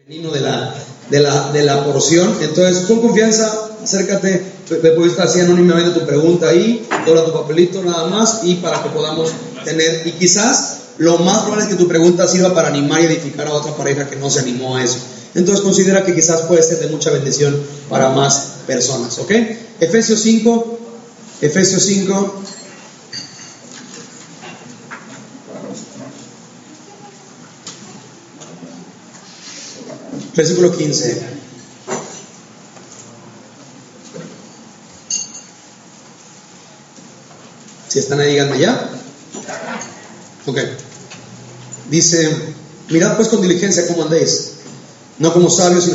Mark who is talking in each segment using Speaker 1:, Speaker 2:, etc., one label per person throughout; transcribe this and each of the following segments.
Speaker 1: de la porción. Entonces, con confianza, acércate, me puedes estar así anónimamente tu pregunta ahí, dobla tu papelito nada más, y para que podamos tener, y quizás lo más probable es que tu pregunta sirva para animar y edificar a otra pareja que no se animó a eso. Entonces considera que quizás puede ser de mucha bendición para más personas, ¿ok? Efesios 5, versículo 15. Si están ahí, díganme ya. Ok. Dice: mirad pues con diligencia cómo andéis, no como sabios,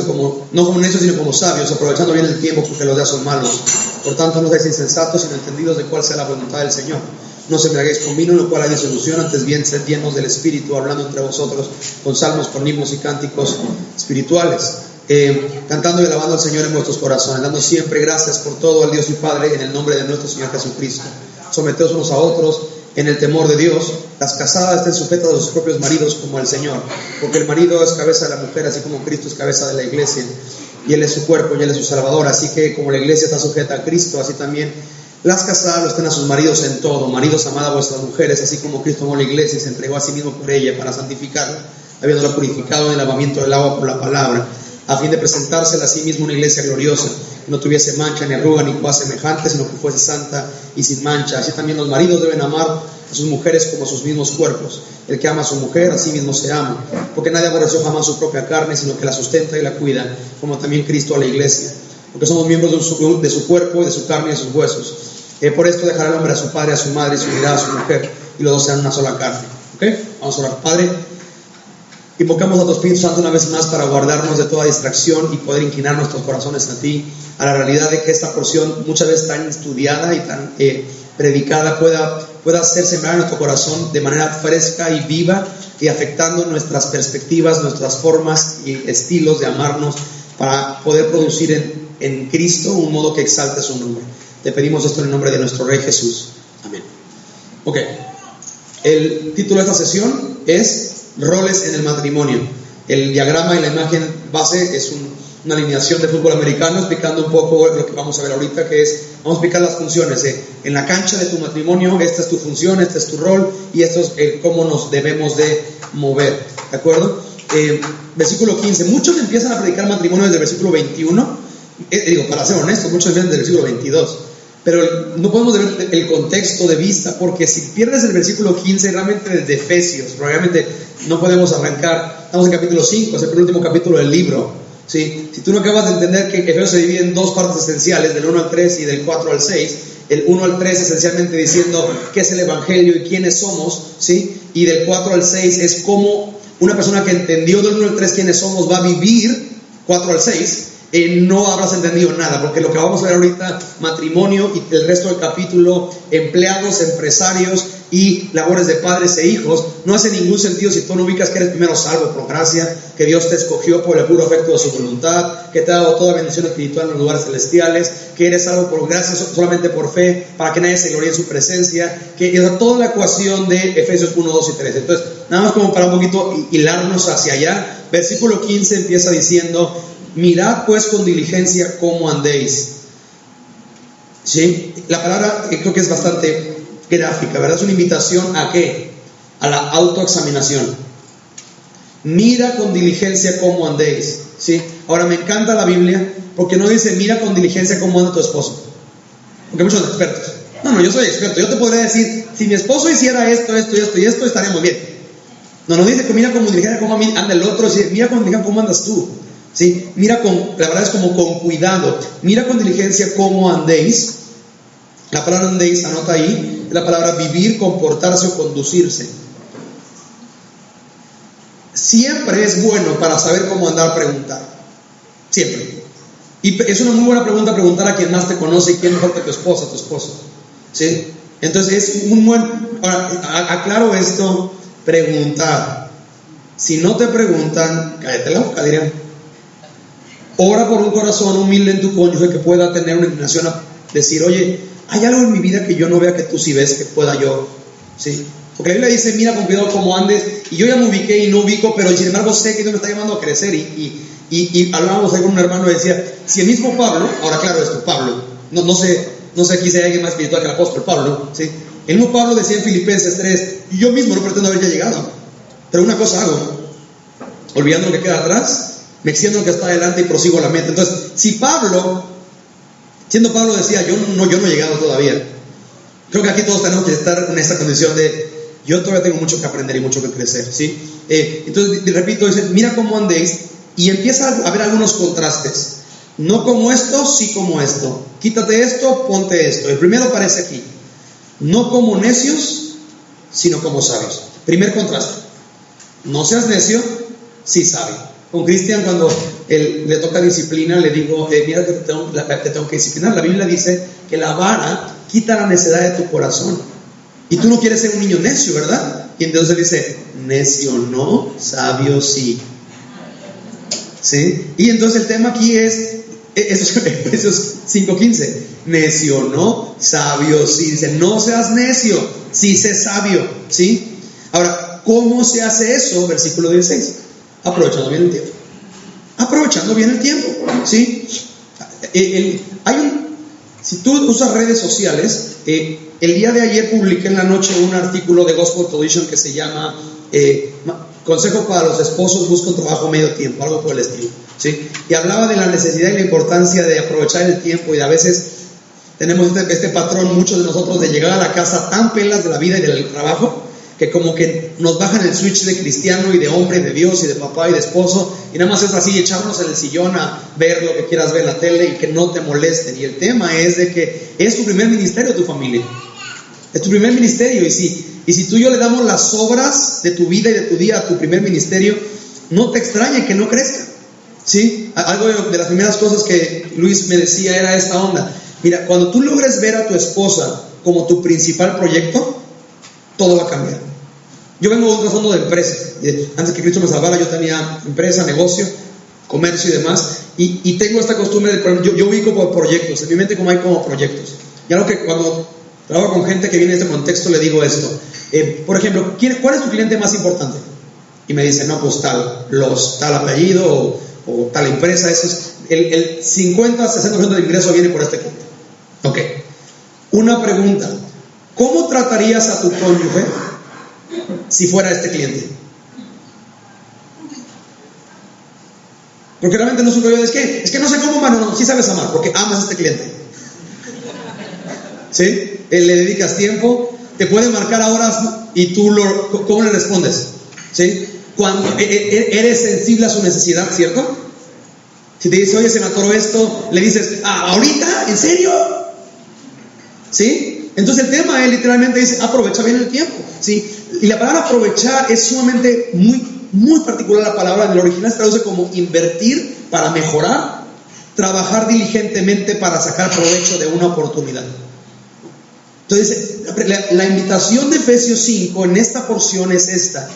Speaker 1: no como necios, sino como sabios, aprovechando bien el tiempo, porque los días son malos. Por tanto, no seáis insensatos, sino entendidos de cuál sea la voluntad del Señor. No se embriaguéis con vino, en lo cual hay disolución, antes bien sed llenos del Espíritu, hablando entre vosotros con salmos, con himnos y cánticos espirituales, cantando y alabando al Señor en vuestros corazones, dando siempre gracias por todo al Dios y Padre, en el nombre de nuestro Señor Jesucristo. Someteos unos a otros en el temor de Dios. Las casadas estén sujetas a sus propios maridos como al Señor, porque el marido es cabeza de la mujer, así como Cristo es cabeza de la iglesia, y Él es su cuerpo y Él es su Salvador. Así que como la iglesia está sujeta a Cristo, así también las casadas lo estén a sus maridos en todo. Maridos, amad a vuestras mujeres, así como Cristo amó la iglesia y se entregó a sí mismo por ella, para santificarla, habiéndola purificado en el lavamiento del agua por la palabra, a fin de presentársela a sí mismo una iglesia gloriosa, que no tuviese mancha, ni arruga, ni cosa semejante, sino que fuese santa y sin mancha. Así también los maridos deben amar a sus mujeres como a sus mismos cuerpos. El que ama a su mujer, a sí mismo se ama, porque nadie aborreció jamás su propia carne, sino que la sustenta y la cuida, como también Cristo a la iglesia, porque somos miembros de su cuerpo y de su carne y de sus huesos. Por esto dejará el hombre a su padre, a su madre, y se unirá a su mujer, y los dos serán una sola carne. ¿Ok? Vamos a orar. Padre, invocamos a tu Espíritu Santo una vez más para guardarnos de toda distracción y poder inclinar nuestros corazones a ti, a la realidad de que esta porción, muchas veces tan estudiada y tan predicada, pueda ser sembrada en nuestro corazón de manera fresca y viva, y afectando nuestras perspectivas, nuestras formas y estilos de amarnos, para poder producir en Cristo un modo que exalte su nombre. Te pedimos esto en el nombre de nuestro Rey Jesús. Amén. Ok. El título de esta sesión es Roles en el matrimonio. El diagrama y la imagen base es una alineación de fútbol americano, explicando un poco lo que vamos a ver ahorita, que es, vamos a explicar las funciones. En la cancha de tu matrimonio, esta es tu función, este es tu rol, y esto es cómo nos debemos de mover. ¿De acuerdo? Versículo 15. Muchos empiezan a predicar matrimonio desde el versículo 21. Para ser honestos, muchos empiezan desde el versículo 22. Pero no podemos ver el contexto de vista, porque si pierdes el versículo 15, realmente desde Efesios, realmente no podemos arrancar. Estamos en capítulo 5, es el penúltimo capítulo del libro, ¿sí? Si tú no acabas de entender que Efesios se divide en dos partes esenciales, del 1 al 3 y del 4 al 6, el 1 al 3 esencialmente diciendo qué es el Evangelio y quiénes somos, ¿sí? Y del 4 al 6 es cómo una persona que entendió del 1 al 3 quiénes somos va a vivir, 4 al 6, no habrás entendido nada, porque lo que vamos a ver ahorita, matrimonio, y el resto del capítulo, empleados, empresarios y labores de padres e hijos, no hace ningún sentido si tú no ubicas que eres primero salvo por gracia, que Dios te escogió por el puro afecto de su voluntad, que te ha dado toda bendición espiritual en los lugares celestiales, que eres salvo por gracia solamente por fe, para que nadie se gloríe en su presencia, que es toda la ecuación de Efesios 1, 2 y 3. Entonces, nada más como para un poquito hilarnos hacia allá, versículo 15 empieza diciendo: mirad pues con diligencia cómo andéis. ¿Sí? La palabra creo que es bastante gráfica, ¿verdad? Es una invitación ¿a qué? A la autoexaminación. Mira con diligencia cómo andéis. ¿Sí? Ahora, me encanta la Biblia porque no dice mira con diligencia cómo anda tu esposo, porque hay muchos expertos. No, yo soy experto, yo te podría decir, si mi esposo hiciera esto, estaríamos bien. No dice que mira con diligencia cómo anda el otro, dice, mira con diligencia cómo andas tú. ¿Sí? Mira la verdad es como con cuidado. Mira con diligencia cómo andéis. La palabra andéis, anota ahí, es la palabra vivir, comportarse o conducirse. Siempre es bueno, para saber cómo andar, preguntar. Siempre. Y es una muy buena pregunta preguntar a quien más te conoce y quién mejor que tu esposa, tu esposo. ¿Sí? Entonces es un buen... Ahora, aclaro esto, preguntar. Si no te preguntan, cállate la boca, dirían. Ora por un corazón humilde en tu cónyuge que pueda tener una inclinación a decir: oye, hay algo en mi vida que yo no vea que tú sí ves, que pueda yo, ¿sí? Porque la Biblia dice, mira con cuidado cómo andes, y yo ya me ubiqué y no ubico, pero sin embargo sé que Dios me está llamando a crecer. Y hablábamos ahí con un hermano y decía, si el mismo Pablo, ahora claro esto, Pablo, no sé aquí si hay alguien más espiritual que el apóstol Pablo, ¿sí? El mismo Pablo decía en Filipenses 3, y yo mismo no pretendo haber ya llegado, pero una cosa hago, olvidando lo que queda atrás, me extiendo lo que está adelante y prosigo la meta. Entonces, si Pablo, siendo Pablo, decía, yo no he llegado todavía, creo que aquí todos tenemos que estar en esta condición de, yo todavía tengo mucho que aprender y mucho que crecer, ¿sí? Entonces, repito, dice, mira cómo andéis, y empieza a haber algunos contrastes. No como esto, sí como esto. Quítate esto, ponte esto. El primero aparece aquí. No como necios, sino como sabios. Primer contraste. No seas necio, sí sabio. Con Cristian, cuando le toca disciplina, le digo, mira que te tengo que disciplinar. La Biblia dice que la vara quita la necedad de tu corazón. Y tú no quieres ser un niño necio, ¿verdad? Y entonces dice, necio no, sabio sí. ¿Sí? Y entonces el tema aquí es Efesios 5:15. Necio no, sabio sí. Dice, no seas necio, sí sé sabio. ¿Sí? Ahora, ¿cómo se hace eso? Versículo 16. Aprovechando bien el tiempo. Aprovechando bien el tiempo. ¿Sí? Si tú usas redes sociales, el día de ayer publiqué en la noche un artículo de Gospel Tradition que se llama Consejo para los esposos, busca un trabajo medio tiempo, algo por el estilo, ¿sí? Y hablaba de la necesidad y la importancia de aprovechar el tiempo, y a veces tenemos este patrón, muchos de nosotros, de llegar a la casa tan pelas de la vida y del trabajo, que como que nos bajan el switch de cristiano y de hombre, de Dios y de papá y de esposo, y nada más es así, echarnos en el sillón a ver lo que quieras ver en la tele y que no te molesten. Y el tema es de que es tu primer ministerio, tu familia. Es tu primer ministerio, y si tú y yo le damos las obras de tu vida y de tu día a tu primer ministerio, no te extrañe que no crezca, ¿sí? Algo de las primeras cosas que Luis me decía era esta onda. Mira, cuando tú logres ver a tu esposa como tu principal proyecto, todo va a cambiar. Yo vengo de un trasfondo de empresa. Antes que Cristo me salvara, yo tenía empresa, negocio, comercio y demás, y tengo esta costumbre de, yo ubico por proyectos, en mi mente como hay como proyectos. Y algo que cuando trabajo con gente que viene de este contexto le digo esto. Por ejemplo, ¿cuál es tu cliente más importante? Y me dice, no, pues tal apellido o tal empresa. Eso es el 50-60% del ingreso viene por este cliente. Ok. Una pregunta: ¿cómo tratarías a tu cónyuge si fuera este cliente? Porque realmente no es un rollo de, es que no sé cómo, mano, no, sí sabes amar, porque amas a este cliente. ¿Sí? Le dedicas tiempo, te puede marcar a horas y tú ¿cómo le respondes? ¿Sí? Cuando eres sensible a su necesidad, ¿cierto? Si te dice, oye, se me atoró esto, le dices, ¿ahorita? ¿En serio? ¿Sí? Entonces el tema literalmente dice, aprovecha bien el tiempo, ¿sí? Y la palabra aprovechar es sumamente muy particular. La palabra en el original se traduce como invertir para mejorar, trabajar diligentemente para sacar provecho de una oportunidad. Entonces, la invitación de Efesios 5 en esta porción es esta: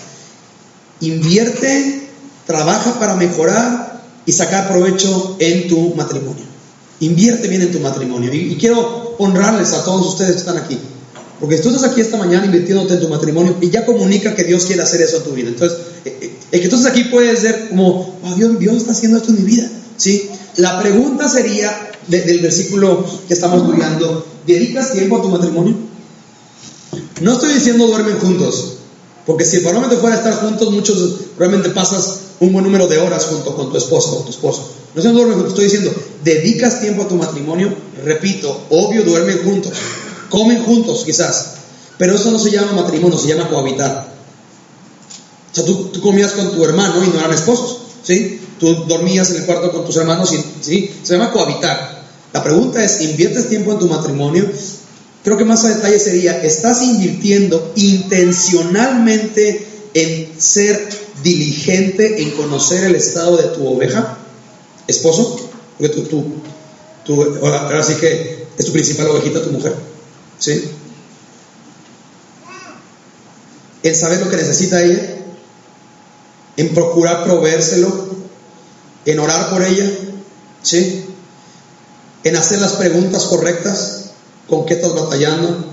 Speaker 1: invierte, trabaja para mejorar y sacar provecho en tu matrimonio. Invierte bien en tu matrimonio. Y quiero honrarles a todos ustedes que están aquí, porque si tú estás aquí esta mañana invirtiéndote en tu matrimonio, y ya comunica que Dios quiere hacer eso en tu vida. Entonces, el que tú estás aquí puede ser como, Dios está haciendo esto en mi vida, ¿sí? La pregunta sería, del versículo que estamos estudiando, ¿dedicas tiempo a tu matrimonio? No estoy diciendo duermen juntos, porque si el parámetro fuera estar juntos, muchos realmente pasas un buen número de horas junto con tu esposa o tu esposo. No estoy diciendo duermen juntos, estoy diciendo, ¿dedicas tiempo a tu matrimonio? Repito, obvio, duermen juntos, comen juntos quizás, pero eso no se llama matrimonio, se llama cohabitar. O sea, tú comías con tu hermano y no eran esposos, ¿sí? Tú dormías en el cuarto con tus hermanos, ¿sí? Se llama cohabitar. La pregunta es, ¿inviertes tiempo en tu matrimonio? Creo que más a detalle sería, ¿estás invirtiendo intencionalmente en ser diligente en conocer el estado de tu oveja, esposo? Porque ahora sí que es tu principal ovejita, tu mujer, ¿sí? En saber lo que necesita ella, en procurar proveérselo, en orar por ella, ¿sí? En hacer las preguntas correctas. ¿Con qué estás batallando?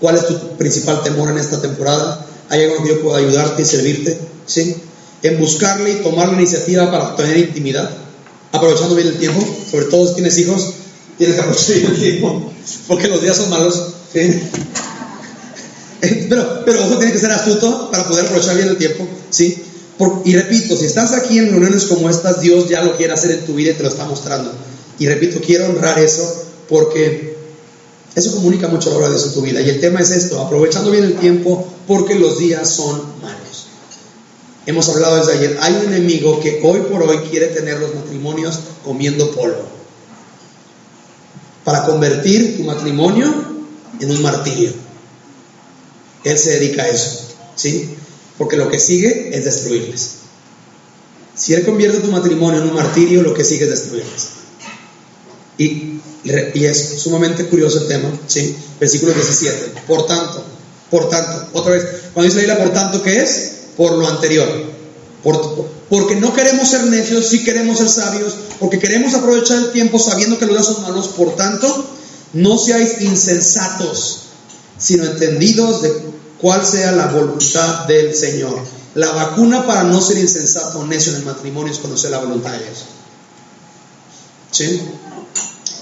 Speaker 1: ¿Cuál es tu principal temor en esta temporada? ¿Hay algo en que yo pueda ayudarte y servirte? ¿Sí? En buscarle y tomar la iniciativa para tener intimidad, aprovechando bien el tiempo. Sobre todo si tienes hijos, tienes que aprovechar bien el tiempo, porque los días son malos, ¿sí? Pero ojo, tiene que ser astuto para poder aprovechar bien el tiempo, ¿sí? Y repito, si estás aquí en reuniones como estas, Dios ya lo quiere hacer en tu vida y te lo está mostrando. Y repito, quiero honrar eso porque eso comunica mucho la obra de Dios en tu vida. Y el tema es esto: aprovechando bien el tiempo, porque los días son malos. Hemos hablado desde ayer. Hay un enemigo que hoy por hoy quiere tener los matrimonios comiendo polvo, para convertir tu matrimonio en un martirio. Él se dedica a eso, ¿sí? Porque lo que sigue es destruirles. Si él convierte tu matrimonio en un martirio, lo que sigue es destruirles. Y es sumamente curioso el tema, ¿sí? Versículo 17. Por tanto, otra vez, cuando dice la Biblia por tanto, ¿qué es? Por lo anterior. Porque no queremos ser necios, sí queremos ser sabios, porque queremos aprovechar el tiempo sabiendo que los días son malos. Por tanto, no seáis insensatos, sino entendidos de cuál sea la voluntad del Señor. La vacuna para no ser insensato o necio en el matrimonio es conocer la voluntad de Dios, ¿sí?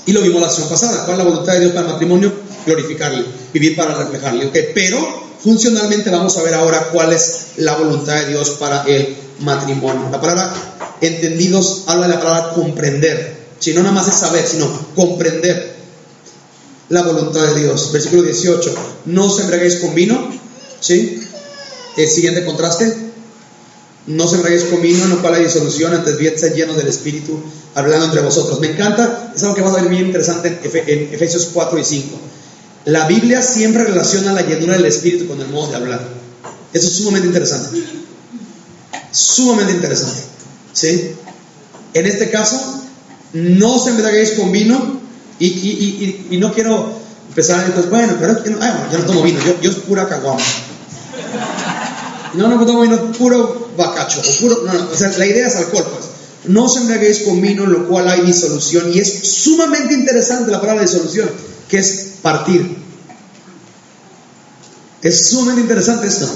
Speaker 1: Y lo vimos la semana pasada. ¿Cuál es la voluntad de Dios para el matrimonio? Glorificarle, vivir para reflejarle, ¿ok? Pero funcionalmente vamos a ver ahora cuál es la voluntad de Dios para el matrimonio. La palabra entendidos habla de la palabra comprender, ¿sí? No nada más es saber, sino comprender la voluntad de Dios. Versículo 18. No os embriaguéis con vino, ¿sí? El siguiente contraste: no os embriaguéis con vino, en lo cual hay disolución, antes bien sed llenos del Espíritu, hablando entre vosotros. Me encanta, es algo que vas a ver bien interesante en Efesios 4 y 5. La Biblia siempre relaciona la llenura del Espíritu con el modo de hablar. Eso es sumamente interesante, ¿sí? En este caso, no os embriaguéis con vino. Y no quiero empezar a decir, bueno, pero yo no tomo vino, yo es pura caguama. No tomo vino, puro bacacho, o sea, la idea es alcohol, pues. No os embriaguéis con vino, en lo cual hay disolución. Y es sumamente interesante la palabra disolución, que es partir. Es sumamente interesante esto.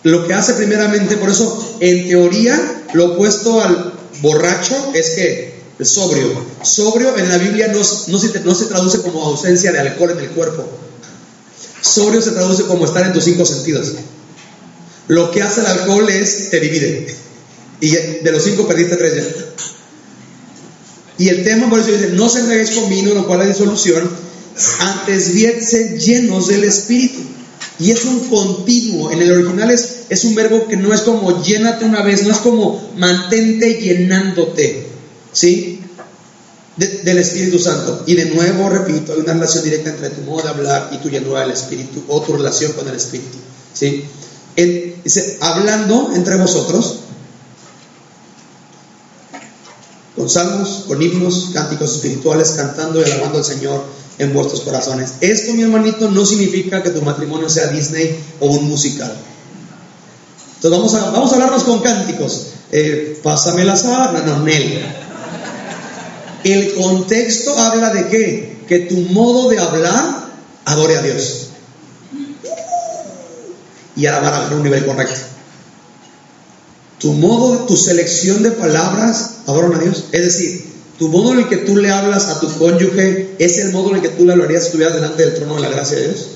Speaker 1: Lo que hace primeramente, por eso, en teoría, lo opuesto al borracho es que el sobrio. Sobrio en la Biblia no se traduce como ausencia de alcohol en el cuerpo. Sobrio se traduce como estar en tus 5 sentidos. Lo que hace el alcohol es te divide. Y de los 5 perdiste 3 ya. Y el tema, por eso dice: no se embriaguéis con vino, lo cual hay disolución, antes bien sed llenos del Espíritu. Y es un continuo. En el original es un verbo que no es como llénate una vez, no es como mantente llenándote, ¿sí? Del Espíritu Santo. Y de nuevo, repito, hay una relación directa entre tu modo de hablar y tu llenura del Espíritu, o tu relación con el Espíritu, ¿sí? Dice, hablando entre vosotros con salmos, con himnos, cánticos espirituales, cantando y alabando al Señor en vuestros corazones. Esto, mi hermanito, no significa que tu matrimonio sea Disney o un musical. Entonces vamos a hablarnos con cánticos. Pásame la sábana, no, Nel. El contexto habla de ¿qué? Que tu modo de hablar adore a Dios y alabar a un nivel correcto. Tu selección de palabras adoran a Dios. Es decir, tu modo en el que tú le hablas a tu cónyuge es el modo en el que tú le hablarías si estuvieras delante del trono de la gracia de Dios.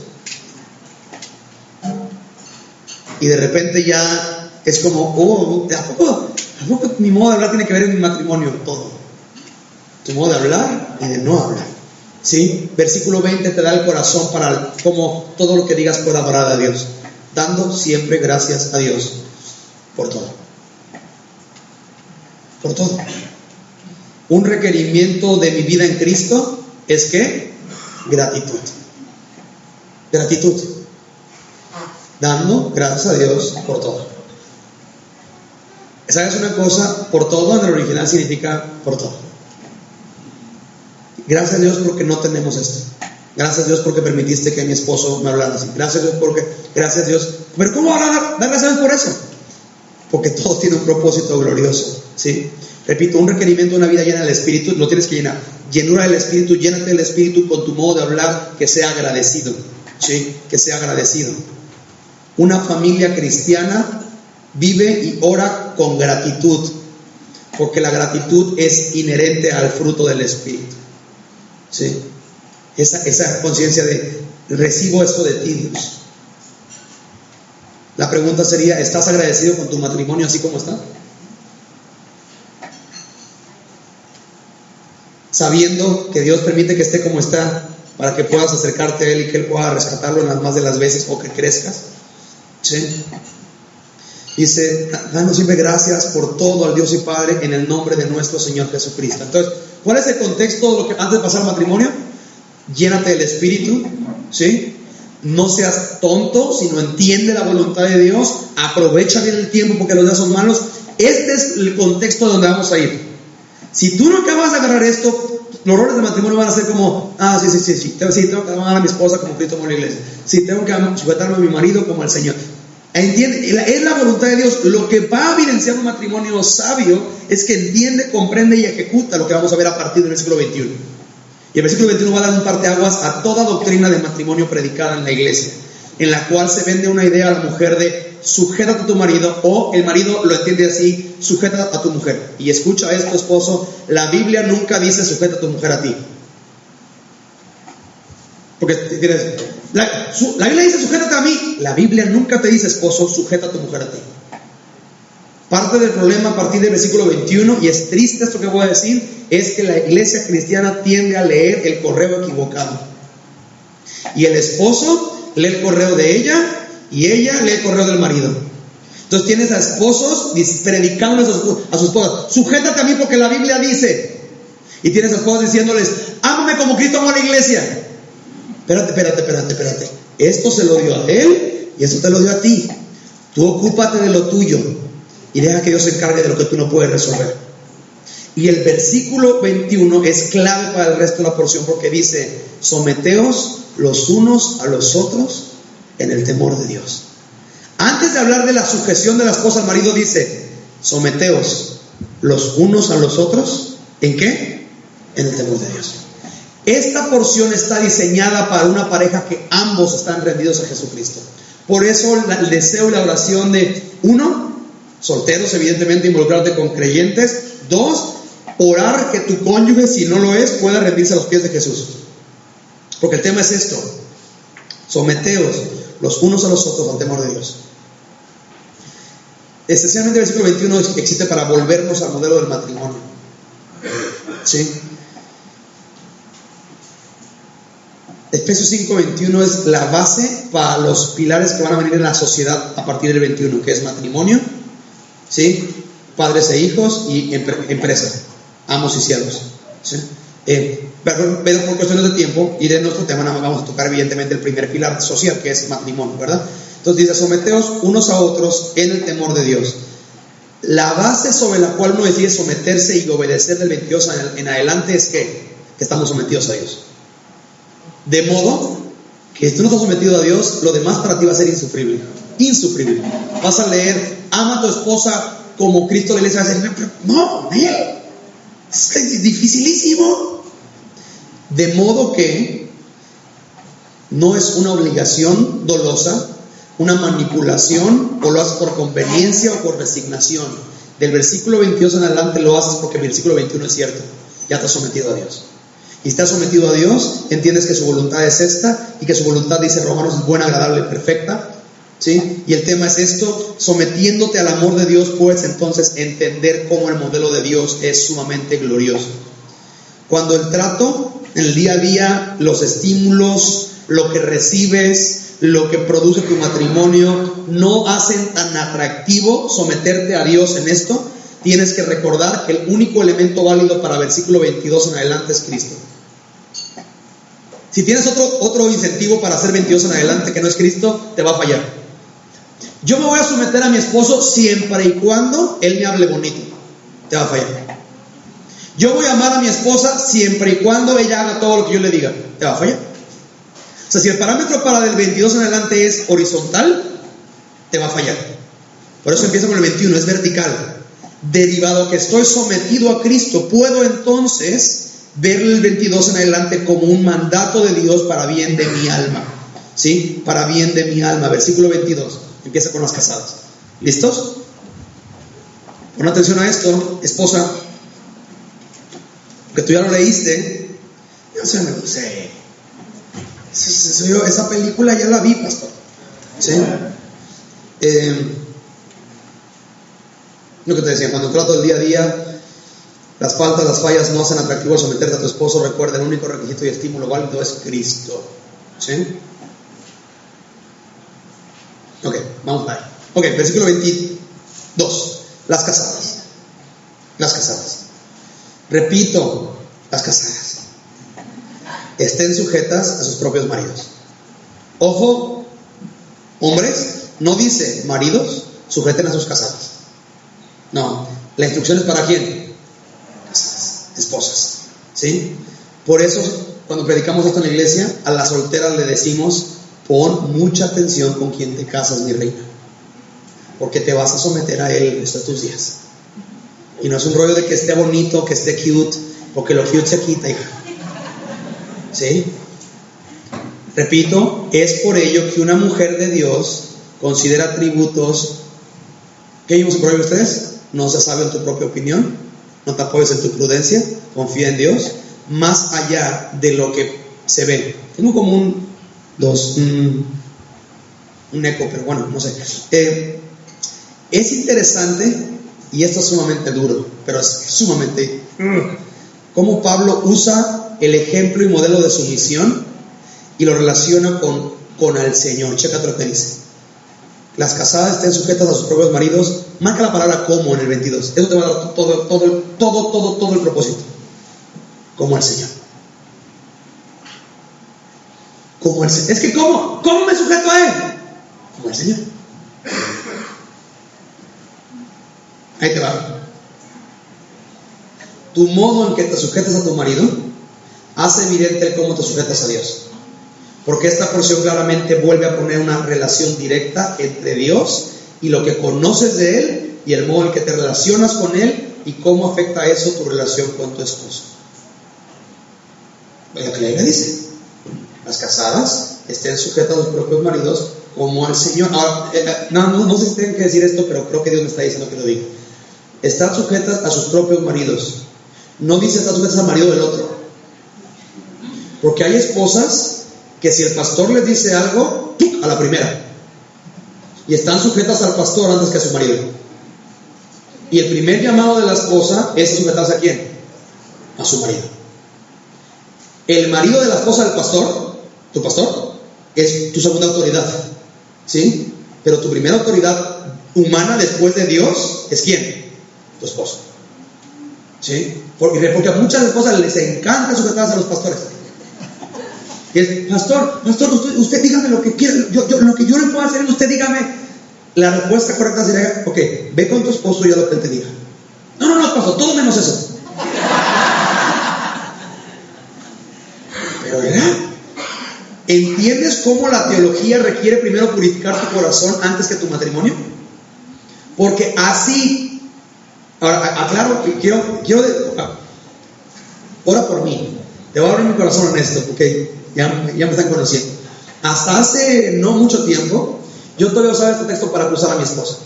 Speaker 1: Y de repente ya es como, ¿a poco mi modo de hablar tiene que ver en mi matrimonio? Todo. Tu modo de hablar y de no hablar, ¿sí? Versículo 20 te da el corazón para como todo lo que digas pueda adorar a Dios, dando siempre gracias a Dios por todo. Por todo. Un requerimiento de mi vida en Cristo es que gratitud. Gratitud. Dando gracias a Dios por todo. ¿Sabes una cosa? Por todo en el original significa por todo. Gracias a Dios porque no tenemos esto. Gracias a Dios porque permitiste que mi esposo me hablara así. Gracias a Dios porque, gracias a Dios. Pero ¿cómo van a dar gracias a Dios por eso? Porque todo tiene un propósito glorioso, ¿sí? Repito, un requerimiento de una vida llena del Espíritu, lo tienes que llenar. Llenura del Espíritu, llénate del Espíritu con tu modo de hablar que sea agradecido, ¿sí? Que sea agradecido. Una familia cristiana vive y ora con gratitud, porque la gratitud es inherente al fruto del Espíritu. ¿Sí? Esa conciencia de recibo esto de ti, Dios. La pregunta sería, ¿estás agradecido con tu matrimonio así como está? Sabiendo que Dios permite que esté como está para que puedas acercarte a Él y que Él pueda rescatarlo en las más de las veces o que crezcas. ¿Sí? Dice, dando siempre gracias por todo al Dios y Padre en el nombre de nuestro Señor Jesucristo. Entonces, ¿cuál es el contexto de lo que antes de pasar al matrimonio? Llénate del Espíritu, ¿sí? No seas tonto, sino entiende la voluntad de Dios, aprovecha bien el tiempo porque los días son malos. Este es el contexto donde vamos a ir. Si tú no acabas de agarrar esto, los roles de matrimonio van a ser como, sí, tengo que amar a mi esposa como Cristo amó a la iglesia. Sí, tengo que sujetarme a mi marido como el Señor. ¿Entiende? Es la voluntad de Dios. Lo que va a evidenciar un matrimonio sabio es que entiende, comprende y ejecuta lo que vamos a ver a partir del versículo 21. Y el versículo 21 va a dar un parteaguas a toda doctrina de matrimonio predicada en la iglesia, en la cual se vende una idea a la mujer de sujétate a tu marido, o el marido lo entiende así, sujeta a tu mujer. Y escucha esto, esposo, la Biblia nunca dice sujeta a tu mujer a ti. Porque tienes, la Biblia dice sujétate a mí. La Biblia nunca te dice, esposo, sujeta a tu mujer a ti. Parte del problema a partir del versículo 21, y es triste esto que voy a decir, es que la iglesia cristiana tiende a leer el correo equivocado. Y el esposo lee el correo de ella y ella lee el correo del marido. Entonces tienes a esposos predicando a su esposa, sujétate a mí porque la Biblia dice. Y tienes a esposos diciéndoles, ámame como Cristo amó a la iglesia. Espérate. Esto se lo dio a él y eso te lo dio a ti. Tú ocúpate de lo tuyo y deja que Dios se encargue de lo que tú no puedes resolver. Y el versículo 21 es clave para el resto de la porción, porque dice, someteos los unos a los otros en el temor de Dios. Antes de hablar de la sujeción de la esposa al marido, dice, someteos los unos a los otros, ¿en qué? En el temor de Dios. Esta porción está diseñada para una pareja que ambos están rendidos a Jesucristo. Por eso el deseo y la oración de, uno, solteros, evidentemente, involucrarte con creyentes. Dos, orar que tu cónyuge, si no lo es, pueda rendirse a los pies de Jesús. Porque el tema es esto: someteos los unos a los otros al temor de Dios. Especialmente el versículo 21 existe para volvernos al modelo del matrimonio. ¿Sí? Efesios 5:21 es la base para los pilares que van a venir en la sociedad a partir del 21, que es matrimonio, ¿sí? Padres e hijos y empresa, amos y siervos, ¿sí? Pero por cuestiones de tiempo y de nuestro tema vamos a tocar evidentemente el primer pilar social, que es matrimonio, ¿verdad? Entonces dice, someteos unos a otros en el temor de Dios. La base sobre la cual uno decide someterse y obedecer del 22 en adelante es que estamos sometidos a Dios. De modo que si tú no estás sometido a Dios, lo demás para ti va a ser insufrible. Insufrible. Vas a leer, ama a tu esposa como Cristo le dice, vas a decir, pero no, es dificilísimo. De modo que no es una obligación dolosa, una manipulación, o lo haces por conveniencia o por resignación. Del versículo 22 en adelante lo haces porque el versículo 21 es cierto. Ya estás sometido a Dios. Y estás sometido a Dios, entiendes que su voluntad es esta, y que su voluntad, dice Romanos, es buena, agradable y perfecta, ¿sí? Y el tema es esto: sometiéndote al amor de Dios, puedes entonces entender cómo el modelo de Dios es sumamente glorioso. Cuando el trato, en el día a día, los estímulos, lo que recibes, lo que produce tu matrimonio, no hacen tan atractivo someterte a Dios en esto, tienes que recordar que el único elemento válido para versículo 22 en adelante es Cristo. Si tienes otro incentivo para hacer 22 en adelante que no es Cristo, te va a fallar. Yo me voy a someter a mi esposo siempre y cuando él me hable bonito. Te va a fallar. Yo voy a amar a mi esposa siempre y cuando ella haga todo lo que yo le diga. Te va a fallar. O sea, si el parámetro para del 22 en adelante es horizontal, te va a fallar. Por eso empieza con el 21, es vertical. Derivado a que estoy sometido a Cristo, puedo entonces ver el 22 en adelante como un mandato de Dios para bien de mi alma, ¿sí? Para bien de mi alma. Versículo 22. Empieza con las casadas. ¿Listos? Pon atención a esto, esposa, porque tú ya lo leíste. Yo sé, no sé. Esa película ya la vi, pastor. ¿Sí? Lo que te decía, cuando trato el día a día, las faltas, las fallas no hacen atractivo al someterte a tu esposo. Recuerda, el único requisito y estímulo válido es Cristo. ¿Sí? Ok, vamos para ahí. Ok, versículo 22. Las casadas. Las casadas. Repito, las casadas estén sujetas a sus propios maridos. Ojo, hombres, no dice maridos sujeten a sus casadas. No, la instrucción es para quién? Casadas, esposas. ¿Sí? Por eso, cuando predicamos esto en la iglesia, a las solteras le decimos: pon mucha atención con quien te casas, mi reina, porque te vas a someter a él el resto de tus días. Y no es un rollo de que esté bonito, que esté cute, porque lo cute se quita, hija. ¿Sí? Repito, es por ello que una mujer de Dios considera atributos. ¿Qué vimos en Proverbios 3? No seas sabio en tu propia opinión, no te apoyes en tu prudencia, confía en Dios, más allá de lo que se ve. Tengo como un eco, pero bueno, no sé. Es interesante, y esto es sumamente duro, pero es sumamente cómo Pablo usa el ejemplo y modelo de sumisión y lo relaciona con el Señor. Chécate lo que dice: las casadas estén sujetas a sus propios maridos. Marca la palabra como en el 22. Eso te va a dar todo el propósito. Como el Señor. Como el Señor. Es que ¿cómo me sujeto a Él? Como el Señor. Ahí te va. Tu modo en que te sujetas a tu marido hace evidente el cómo te sujetas a Dios. Porque esta porción claramente vuelve a poner una relación directa entre Dios y lo que conoces de Él y el modo en que te relacionas con Él y cómo afecta eso tu relación con tu esposo. Lo que la Biblia dice: las casadas estén sujetas a sus propios maridos como al Señor. Ahora, no sé si tengo que decir esto, pero creo que Dios me está diciendo que lo diga. Están sujetas a sus propios maridos. No dice están sujetas al marido del otro. Porque hay esposas que si el pastor les dice algo, a la primera, y están sujetas al pastor antes que a su marido. Y el primer llamado de la esposa es sujetarse ¿a quién? A su marido. El marido de la esposa del pastor, tu pastor, es tu segunda autoridad, ¿sí? Pero tu primera autoridad humana después de Dios es ¿quién? Tu esposo, ¿sí? Porque a muchas esposas les encanta sujetarse a los pastores. Y es: pastor, usted dígame lo que quiera, lo que yo le puedo hacer, usted dígame. La respuesta correcta sería: ok, ve con tu esposo y haz lo que él te diga. No, pastor, todo menos eso. Pero ¿verdad? ¿Entiendes cómo la teología requiere primero purificar tu corazón antes que tu matrimonio? Porque así, ahora aclaro, ora por mí. Te voy a abrir mi corazón honesto, porque ya me están conociendo. Hasta hace no mucho tiempo, yo todavía usaba este texto para acusar a mi esposa.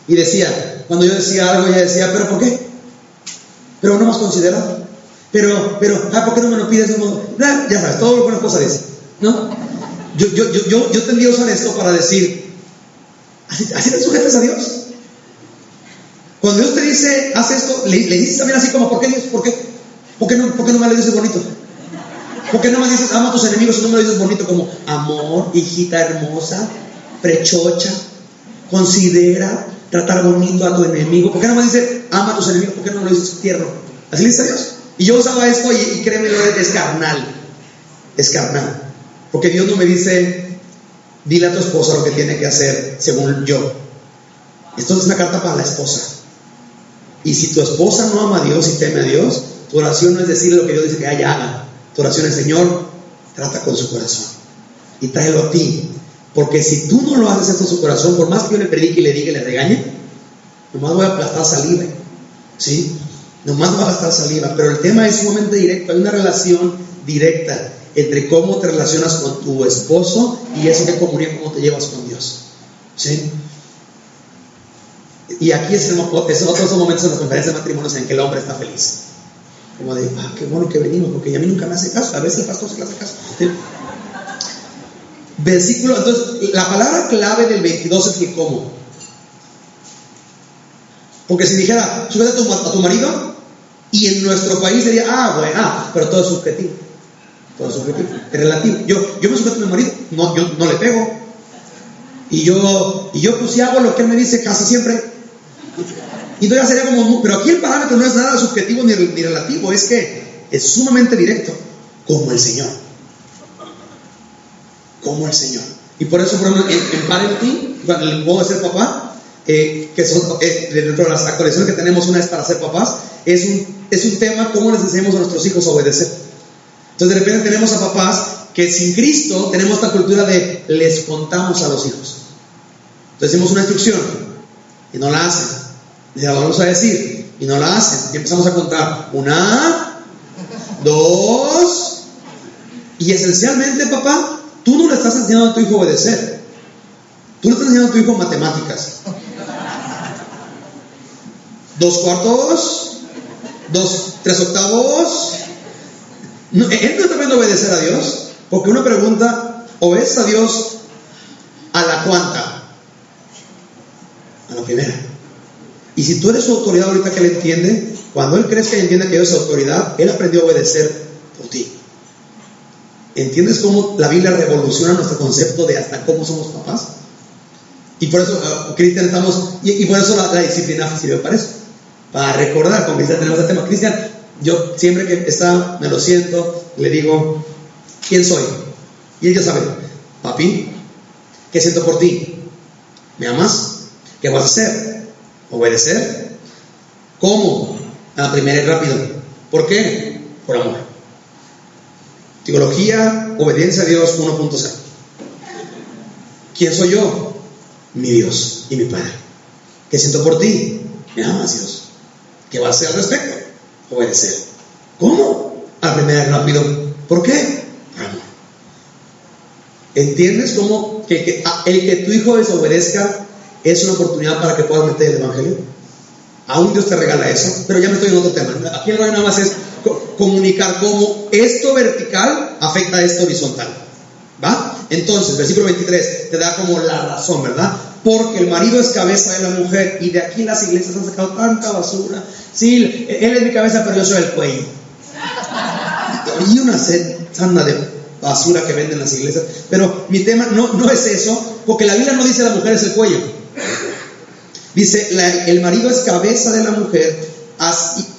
Speaker 1: Y decía, cuando yo decía algo, ella decía: ¿pero por qué? Pero no me has considerado. Pero, ¿por qué no me lo pides? Ya sabes, todo lo que una esposa dice, ¿no? Yo tendría a usar esto para decir: ¿así te sujetas a Dios? Cuando Dios te dice, haz esto, le dices también así como: ¿por qué Dios? ¿Por qué? ¿Por qué no me lo dices bonito? ¿Por qué no me dices ama a tus enemigos y no me lo dices bonito como amor, hijita hermosa, prechocha, considera tratar bonito a tu enemigo? ¿Por qué no me dices ama a tus enemigos? ¿Por qué no me lo dices tierno? ¿Así le dice a Dios? Y yo usaba esto y créeme, es carnal. Es carnal. Porque Dios no me dice dile a tu esposa lo que tiene que hacer según yo. Esto es una carta para la esposa. Y si tu esposa no ama a Dios y teme a Dios, tu oración no es decirle lo que Dios dice que ella haga. Tu oración es: Señor, trata con su corazón y tráelo a ti. Porque si tú no lo haces esto en su corazón, por más que yo le predique y le diga y le regañe, nomás voy a aplastar saliva, ¿sí? Nomás va a gastar saliva. Pero el tema es sumamente directo. Hay una relación directa entre cómo te relacionas con tu esposo y eso que comunica cómo te llevas con Dios. ¿Sí? Y aquí es otros momentos en las conferencias de matrimonios en que el hombre está feliz. Como de, qué bueno que venimos, porque a mí nunca me hace caso. A veces el pastor se le hace caso. ¿Sí? Versículo, entonces, la palabra clave del 22 es el cómo. Porque si dijera, súbete a tu marido, y en nuestro país diría, bueno, pero todo es subjetivo. Todo es subjetivo, es relativo. Yo me sujeto a mi marido, yo no le pego. Y yo pues si hago lo que él me dice casi siempre. Y entonces ya sería como, pero aquí el parámetro no es nada subjetivo ni relativo, es que es sumamente directo, como el Señor. Como el Señor. Y por eso, por ejemplo, en parenting, cuando el modo de ser papá, que son dentro de las actualizaciones que tenemos, una es para ser papás, es un tema cómo les enseñamos a nuestros hijos a obedecer. Entonces de repente tenemos a papás que sin Cristo tenemos esta cultura de les contamos a los hijos. Entonces decimos una instrucción y no la hacen. Y la vamos a decir y no la hacen. Y empezamos a contar 1, 2. Y esencialmente, papá, tú no le estás enseñando a tu hijo a obedecer. Tú le estás enseñando a tu hijo matemáticas. 2/4, 3/8. No, él no está aprendiendo a obedecer a Dios. Porque uno pregunta, ¿obedeces a Dios a la cuánta? A la primera. Y si tú eres su autoridad ahorita que él entiende, cuando él crezca y entienda que Dios es autoridad, él aprendió a obedecer por ti. ¿Entiendes cómo la Biblia revoluciona nuestro concepto de hasta cómo somos papás? Y por eso, Cristian, y por eso la disciplina sirve para eso. Para recordar, con Cristian tenemos el tema. Cristian, yo siempre que está, me lo siento, le digo, ¿quién soy? Y él ya sabe, papi, ¿qué siento por ti? ¿Me amas? ¿Qué vas a hacer? ¿Obedecer? ¿Cómo? A la primera y rápido. ¿Por qué? Por amor. Teología, obediencia a Dios 1.0. ¿Quién soy yo? Mi Dios y mi Padre. ¿Qué siento por ti? Me amas, Dios. ¿Qué vas a hacer al respecto? Obedecer. ¿Cómo? A la primera y rápido. ¿Por qué? Por amor. ¿Entiendes cómo el que tu hijo desobedezca es una oportunidad para que puedas meter el evangelio? Aún Dios te regala eso, pero ya me estoy en otro tema. Aquí el rollo nada más es comunicar cómo esto vertical afecta a esto horizontal. ¿Va? Entonces, versículo 23 te da como la razón, ¿verdad? Porque el marido es cabeza de la mujer, y de aquí las iglesias han sacado tanta basura. Sí, él es mi cabeza, pero yo soy el cuello. Y una sanda de basura que venden las iglesias. Pero mi tema no es eso, porque la Biblia no dice la mujer es el cuello. Dice, el marido es cabeza de la mujer.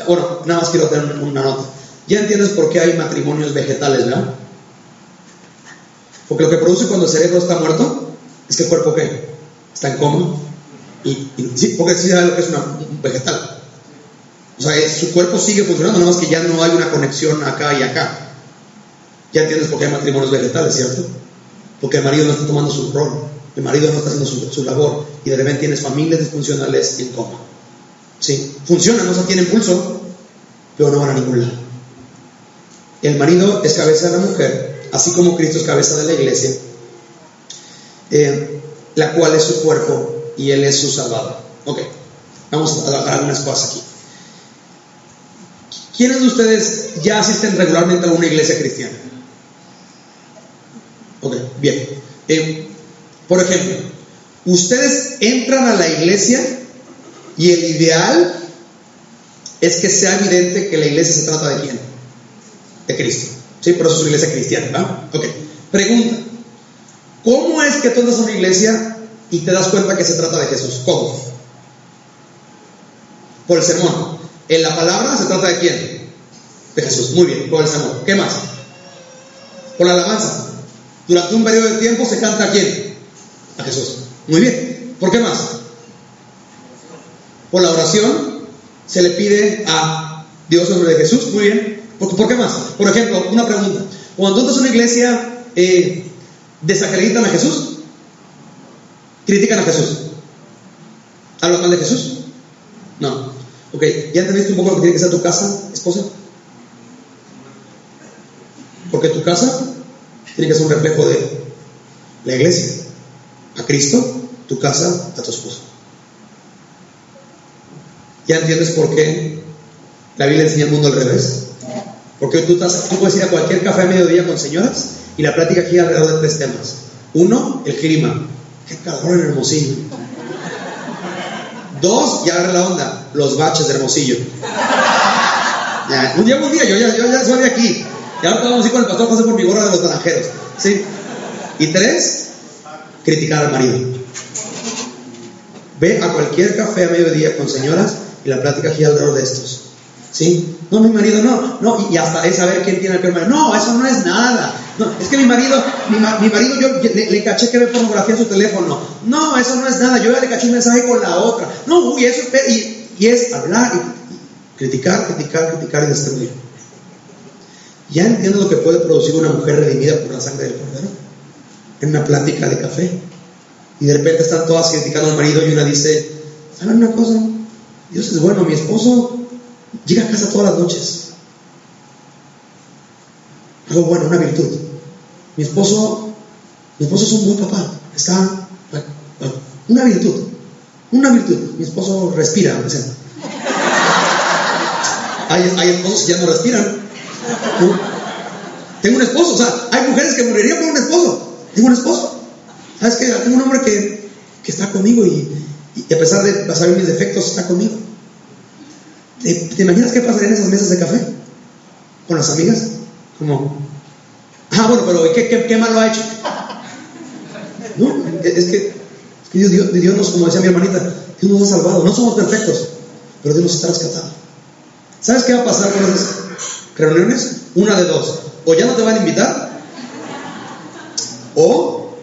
Speaker 1: Bueno, nada más quiero tener una nota. Ya entiendes por qué hay matrimonios vegetales, ¿verdad? Porque lo que produce cuando el cerebro está muerto es que el cuerpo, ¿qué? Está en coma. Sí, porque sí sabe lo que es un vegetal. O sea, su cuerpo sigue funcionando, nada más que ya no hay una conexión acá y acá. Ya entiendes por qué hay matrimonios vegetales, ¿cierto? Porque el marido no está tomando su rol. El marido no está haciendo su labor, y de repente tienes familias disfuncionales en coma. Sí, funcionan, o sea, tienen pulso, pero no van a ningún lado. El marido es cabeza de la mujer, así como Cristo es cabeza de la iglesia, la cual es su cuerpo y él es su salvador. Ok, vamos a trabajar algunas cosas aquí. ¿Quiénes de ustedes ya asisten regularmente a una iglesia cristiana? Ok, bien. Por ejemplo, ustedes entran a la iglesia y el ideal es que sea evidente que la iglesia se trata de ¿quién? De Cristo. ¿Sí? Por eso es una iglesia cristiana, ¿verdad? Ok. Pregunta: ¿cómo es que tú entras a una iglesia y te das cuenta que se trata de Jesús? ¿Cómo? Por el sermón. En la palabra se trata de ¿quién? De Jesús. Muy bien, por el sermón. ¿Qué más? Por la alabanza. Durante un periodo de tiempo se canta ¿a quién? A Jesús. Muy bien. ¿Por qué más? Por la oración se le pide a Dios sobre de Jesús. Muy bien. ¿Por qué más? Por ejemplo, una pregunta: cuando entras a una iglesia, ¿desacreditan a Jesús? ¿Critican a Jesús? ¿Hablan mal de Jesús? No. Ok, ¿ya entendiste un poco lo que tiene que ser tu casa, esposa? Porque tu casa tiene que ser un reflejo de la iglesia. A Cristo, tu casa, a tu esposo. ¿Ya entiendes por qué la Biblia enseña el mundo al revés? Porque tú puedes ir a cualquier café a mediodía con señoras y la plática gira alrededor de 3 temas. 1, el clima. Qué calor en Hermosillo. 2, ya agarra la onda, los baches de Hermosillo. Ya, un día, yo ya soy de aquí. Ya ahora vamos a ir con el pastor, pasé por mi gorra de los naranjeros. ¿Sí? Y 3, criticar al marido. Ve a cualquier café a mediodía con señoras y la plática gira alrededor de estos. ¿Sí? No, mi marido, no. Y hasta es saber quién tiene el peor marido. No, eso no es nada. No, es que mi marido yo le caché que ve pornografía en su teléfono. No, eso no es nada. Yo ya le caché un mensaje con la otra. No, uy, eso y es hablar y criticar y destruir. ¿Ya entiendo lo que puede producir una mujer redimida por la sangre del Cordero? En una plática de café. Y de repente están todas criticando al marido y una dice, ¿saben una cosa? Dios es bueno, mi esposo llega a casa todas las noches. Algo bueno, una virtud. Mi esposo es un buen papá. Está, una virtud. Mi esposo respira. O sea. Hay esposos que ya no respiran. ¿No? Tengo un esposo, o sea, hay mujeres que morirían por un esposo. Tengo un esposo. ¿Sabes qué? Tengo un hombre que está conmigo y a pesar de saber mis defectos, está conmigo. ¿Te imaginas qué pasaría en esas mesas de café? Con las amigas. Como, bueno, pero ¿qué malo ha hecho? No, es que Dios nos, como decía mi hermanita, Dios nos ha salvado. No somos perfectos, pero Dios nos está rescatando. ¿Sabes qué va a pasar con esas reuniones? Una de dos. O ya no te van a invitar, o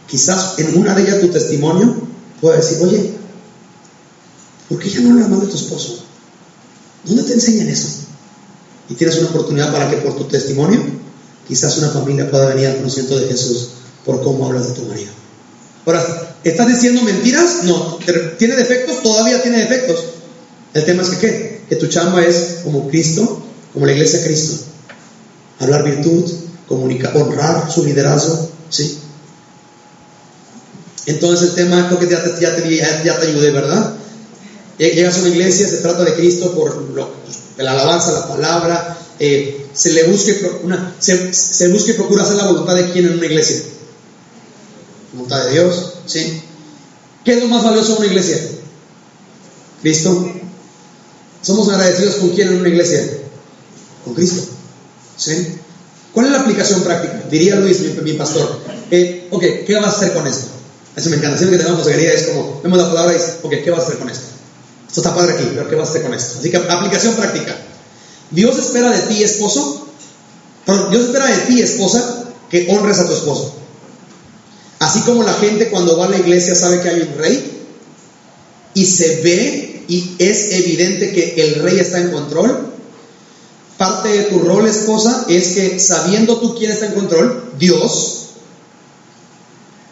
Speaker 1: quizás en una de ellas tu testimonio pueda decir, oye, ¿por qué ya no hablas mal de tu esposo? ¿Dónde te enseñan eso? Y tienes una oportunidad para que por tu testimonio quizás una familia pueda venir al conocimiento de Jesús por cómo hablas de tu marido. Ahora, ¿estás diciendo mentiras? No. ¿Tiene defectos? Todavía tiene defectos. El tema es que tu chamba es como Cristo, como la iglesia de Cristo. Hablar virtud, comunicar, honrar su liderazgo, ¿sí? Entonces el tema, creo que ya te ayudé, ¿verdad? Llegas a una iglesia, se trata de Cristo por la alabanza, la palabra, se busca y procura hacer la voluntad de quién en una iglesia. Voluntad de Dios, ¿sí? ¿Qué es lo más valioso de una iglesia? Cristo. ¿Somos agradecidos con quién en una iglesia? Con Cristo, ¿sí? ¿Cuál es la aplicación práctica? Diría Luis, mi pastor. ¿Qué vas a hacer con esto? Eso me encanta. Siempre que tenemos consejería es como, vemos la palabra y dice, ¿qué vas a hacer con esto? Esto está padre aquí, pero ¿qué vas a hacer con esto? Así que aplicación práctica. Dios espera de ti, esposa, que honres a tu esposo. Así como la gente cuando va a la iglesia sabe que hay un rey y se ve y es evidente que el rey está en control. Parte de tu rol, esposa, es que sabiendo tú quién está en control, Dios,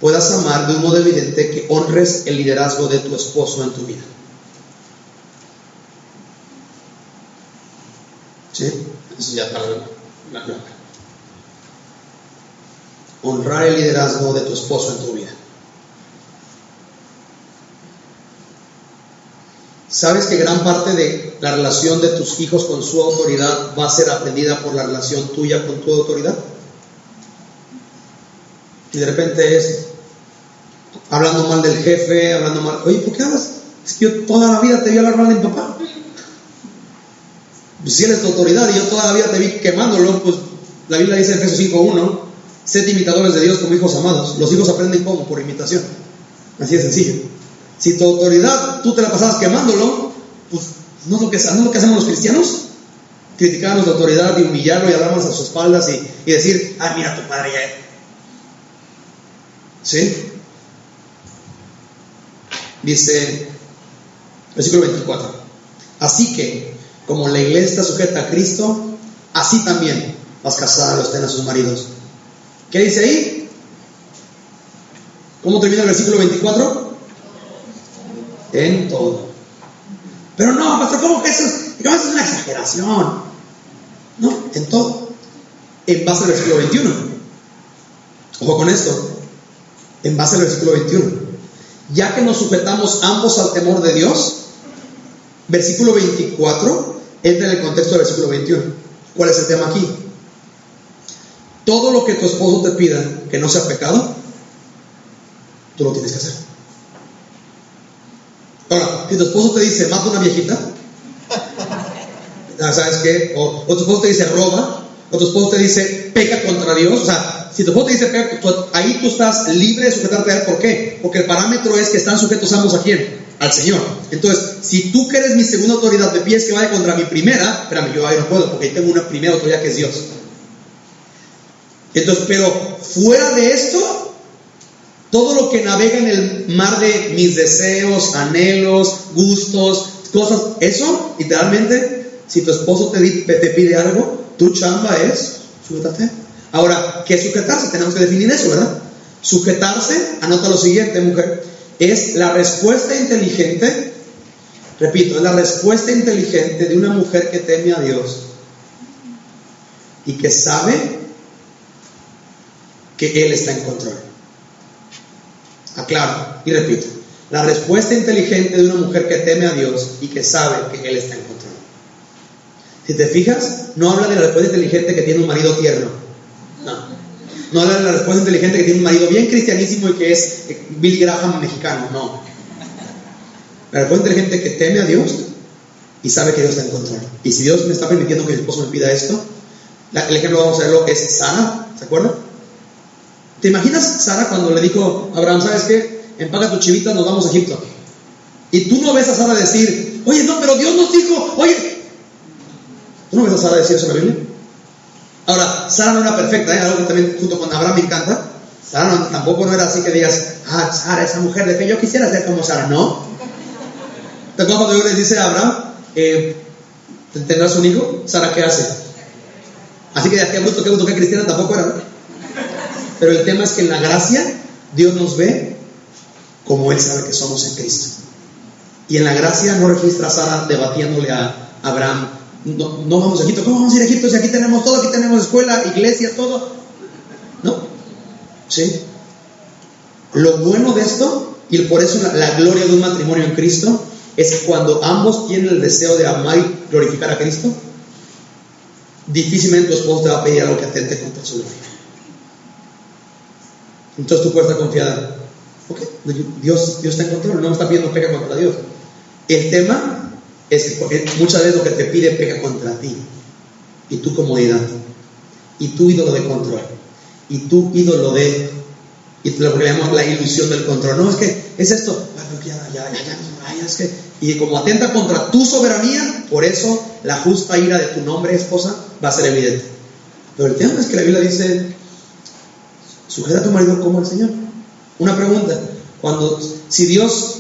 Speaker 1: puedas amar de un modo evidente que honres el liderazgo de tu esposo en tu vida. ¿Sí? Eso ya está la clave. Honrar el liderazgo de tu esposo en tu vida. ¿Sabes que gran parte de la relación de tus hijos con su autoridad va a ser aprendida por la relación tuya con tu autoridad? Y de repente es hablando mal del jefe, hablando mal. Oye, ¿por qué hablas? Es que yo toda la vida te vi hablar mal de mi papá. Pues si él es tu autoridad y yo toda la vida te vi quemándolo, pues la Biblia dice en Efesios 5:1, sed imitadores de Dios como hijos amados. Los hijos aprenden ¿cómo? Por imitación. Así de sencillo. Si tu autoridad tú te la pasabas quemándolo, pues no es lo que hacemos los cristianos. Criticar a nuestra autoridad y humillarlo y hablarnos a sus espaldas y decir, mira tu padre ya. ¿Sí? Dice, versículo 24. Así que, como la iglesia está sujeta a Cristo, así también las casadas los tengan a sus maridos. ¿Qué dice ahí? ¿Cómo termina el versículo 24? En todo. Pero no, pastor, ¿cómo que eso es una exageración? No, en todo. en base al versículo 21. Ojo con esto, en base al versículo 21. Ya que nos sujetamos ambos al temor de Dios, versículo 24 entra en el contexto del versículo 21. ¿Cuál es el tema aquí? Todo lo que tu esposo te pida que no sea pecado, tú lo tienes que hacer. Ahora, si tu esposo te dice mata a una viejita, ¿sabes qué? O tu esposo te dice roba, o tu esposo te dice peca contra Dios. O sea, si tu esposo te dice peca, ahí tú estás libre de sujetarte a él. ¿Por qué? Porque el parámetro es que están sujetos ambos ¿a quién? Al Señor. Entonces, si tú que eres mi segunda autoridad me pides que vaya contra mi primera, espérame, yo ahí no puedo, porque ahí tengo una primera autoridad que es Dios. Entonces, pero fuera de esto, todo lo que navega en el mar de mis deseos, anhelos, gustos, cosas, eso, literalmente, si tu esposo te pide algo, tu chamba es sujétate. Ahora, ¿qué es sujetarse? Tenemos que definir eso, ¿verdad? Sujetarse, anota lo siguiente, mujer, es la respuesta inteligente, repito, es la respuesta inteligente de una mujer que teme a Dios y que sabe que Él está en control. Aclaro y repito, la respuesta inteligente de una mujer que teme a Dios y que sabe que Él está en control. Si te fijas, no habla de la respuesta inteligente que tiene un marido tierno. No habla de la respuesta inteligente que tiene un marido bien cristianísimo y que es Billy Graham mexicano. No. La respuesta inteligente que teme a Dios y sabe que Dios está en control. Y si Dios me está permitiendo que mi esposo me pida esto, el ejemplo vamos a verlo es Sara, ¿se acuerdan? ¿Te imaginas Sara cuando le dijo a Abraham, ¿sabes qué? Empaca tu chivita, nos vamos a Egipto? Y tú no ves a Sara decir, oye, no, pero Dios nos dijo, oye. ¿Tú no ves a Sara decir eso en la Biblia? Ahora, Sara no era perfecta, algo que también junto con Abraham me encanta. Sara tampoco no era así que digas, Sara, esa mujer de fe, yo quisiera ser como Sara. No. ¿Te acuerdas cuando Dios le dice a Abraham, tendrás un hijo? Sara, ¿qué hace? Así que qué gusto, qué cristiana tampoco era, ¿no? Pero el tema es que en la gracia Dios nos ve como Él sabe que somos en Cristo. Y en la gracia no registra a Sara debatiéndole a Abraham, no vamos a Egipto. ¿Cómo vamos a ir a Egipto si aquí tenemos todo? Aquí tenemos escuela, iglesia, todo. ¿No? ¿Sí? Lo bueno de esto, y por eso la gloria de un matrimonio en Cristo, es que cuando ambos tienen el deseo de amar y glorificar a Cristo, difícilmente tu esposo te va a pedir algo que atente contra su gloria. Entonces tú puedes estar confiada. Ok, Dios está en control, no me está pidiendo peca contra Dios. El tema es que muchas veces lo que te pide peca contra ti y tu comodidad y tu ídolo de control y tu ídolo de, y lo que le llamamos la ilusión del control. No, es que es esto, es que, y como atenta contra tu soberanía, por eso la justa ira de tu nombre, esposa, va a ser evidente. Pero el tema es que la Biblia dice, sujeta a tu marido como al Señor. Una pregunta, si Dios,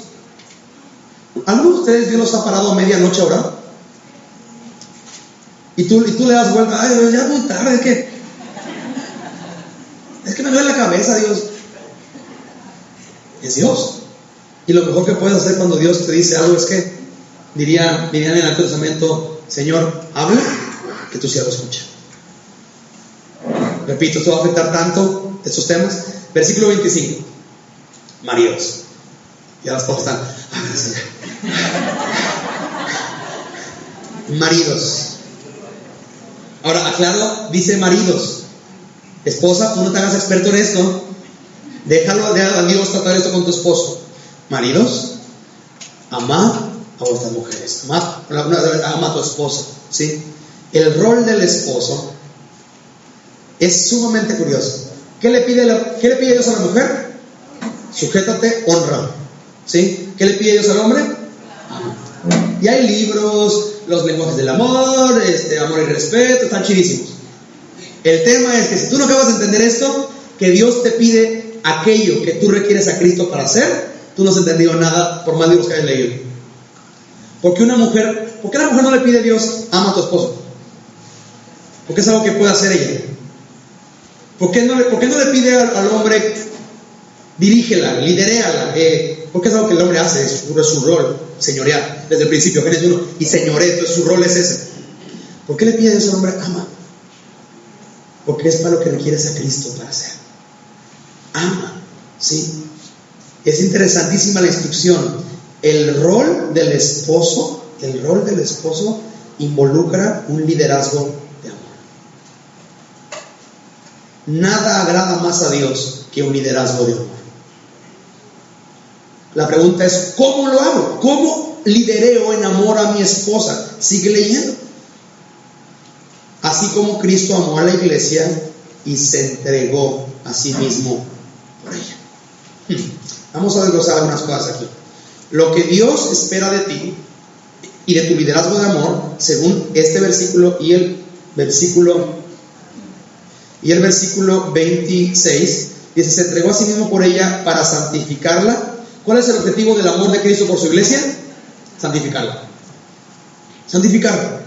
Speaker 1: ¿alguno de ustedes Dios los ha parado a medianoche a orar? Y tú le das vuelta, ay, ya es muy tarde, es que me duele la cabeza, Dios. Es Dios. Y lo mejor que puedes hacer cuando Dios te dice algo es que, dirían en el Antiguo Testamento, Señor, habla, que tu siervo escucha. Repito, esto va a afectar tanto estos temas. Versículo 25. Maridos. Ya las cosas están. Maridos. Ahora, aclaro, dice maridos. Esposa, tú no te hagas experto en esto. Déjalo a Dios tratar esto con tu esposo. Maridos, ama a vuestras mujeres. Ama a tu esposa. ¿Sí? El rol del esposo es sumamente curioso. ¿Qué le pide Dios a la mujer? Sujétate, honra. ¿Sí? ¿Qué le pide Dios al hombre? Ama. Y hay libros, los lenguajes del amor, amor y respeto, están chidísimos. El tema es que si tú no acabas de entender esto, que Dios te pide aquello que tú requieres a Cristo para hacer, tú no has entendido nada por más libros que hayas leído. ¿Por qué la mujer no le pide a Dios, ama a tu esposo? Porque es algo que puede hacer ella. ¿Por qué no le pide al hombre, dirígela, lideréala? Porque es algo que el hombre hace, es su rol, señorear, desde el principio, Génesis 1, y señoré, entonces su rol es ese. ¿Por qué le pide a Dios al hombre, ama? porque es para lo que requieres a Cristo para hacer. Ama, ¿sí? Es interesantísima la instrucción. El rol del esposo involucra un liderazgo de amor. Nada agrada más a Dios que un liderazgo de amor. La pregunta es, ¿cómo lo hago? ¿Cómo lidereo en amor a mi esposa? Sigue leyendo. Así como Cristo amó a la iglesia y se entregó a sí mismo por ella. Vamos a desglosar algunas cosas aquí. Lo que Dios espera de ti y de tu liderazgo de amor, según este versículo y el versículo 26, dice, se entregó a sí mismo por ella para santificarla. ¿Cuál es el objetivo del amor de Cristo por su iglesia? Santificarla. Santificarla.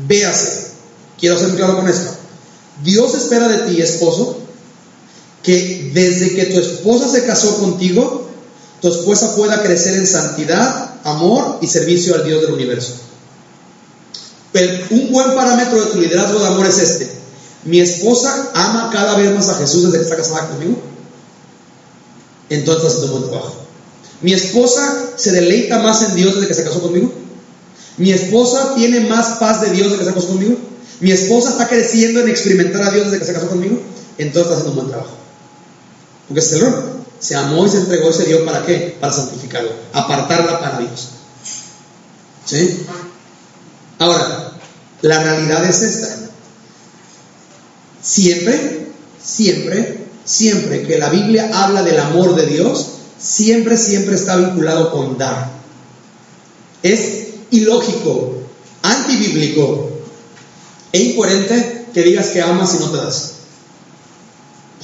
Speaker 1: Véase. Quiero ser claro con esto. Dios espera de ti, esposo, que desde que tu esposa se casó contigo, tu esposa pueda crecer en santidad, amor y servicio al Dios del universo. Un buen parámetro de tu liderazgo de amor es este: mi esposa ama cada vez más a Jesús desde que está casada conmigo, entonces haciendo un buen trabajo. Mi esposa se deleita más en Dios desde que se casó conmigo. Mi esposa tiene más paz de Dios desde que se casó conmigo. Mi esposa está creciendo en experimentar a Dios desde que se casó conmigo, entonces está haciendo un buen trabajo. Porque ese es el rol. Se amó y se entregó y se dio, ¿para qué? Para santificarlo, apartarla para Dios. ¿Sí? Ahora, la realidad es esta. Siempre que la Biblia habla del amor de Dios, siempre está vinculado con dar. Es ilógico, antibíblico e incoherente que digas que amas y no te das.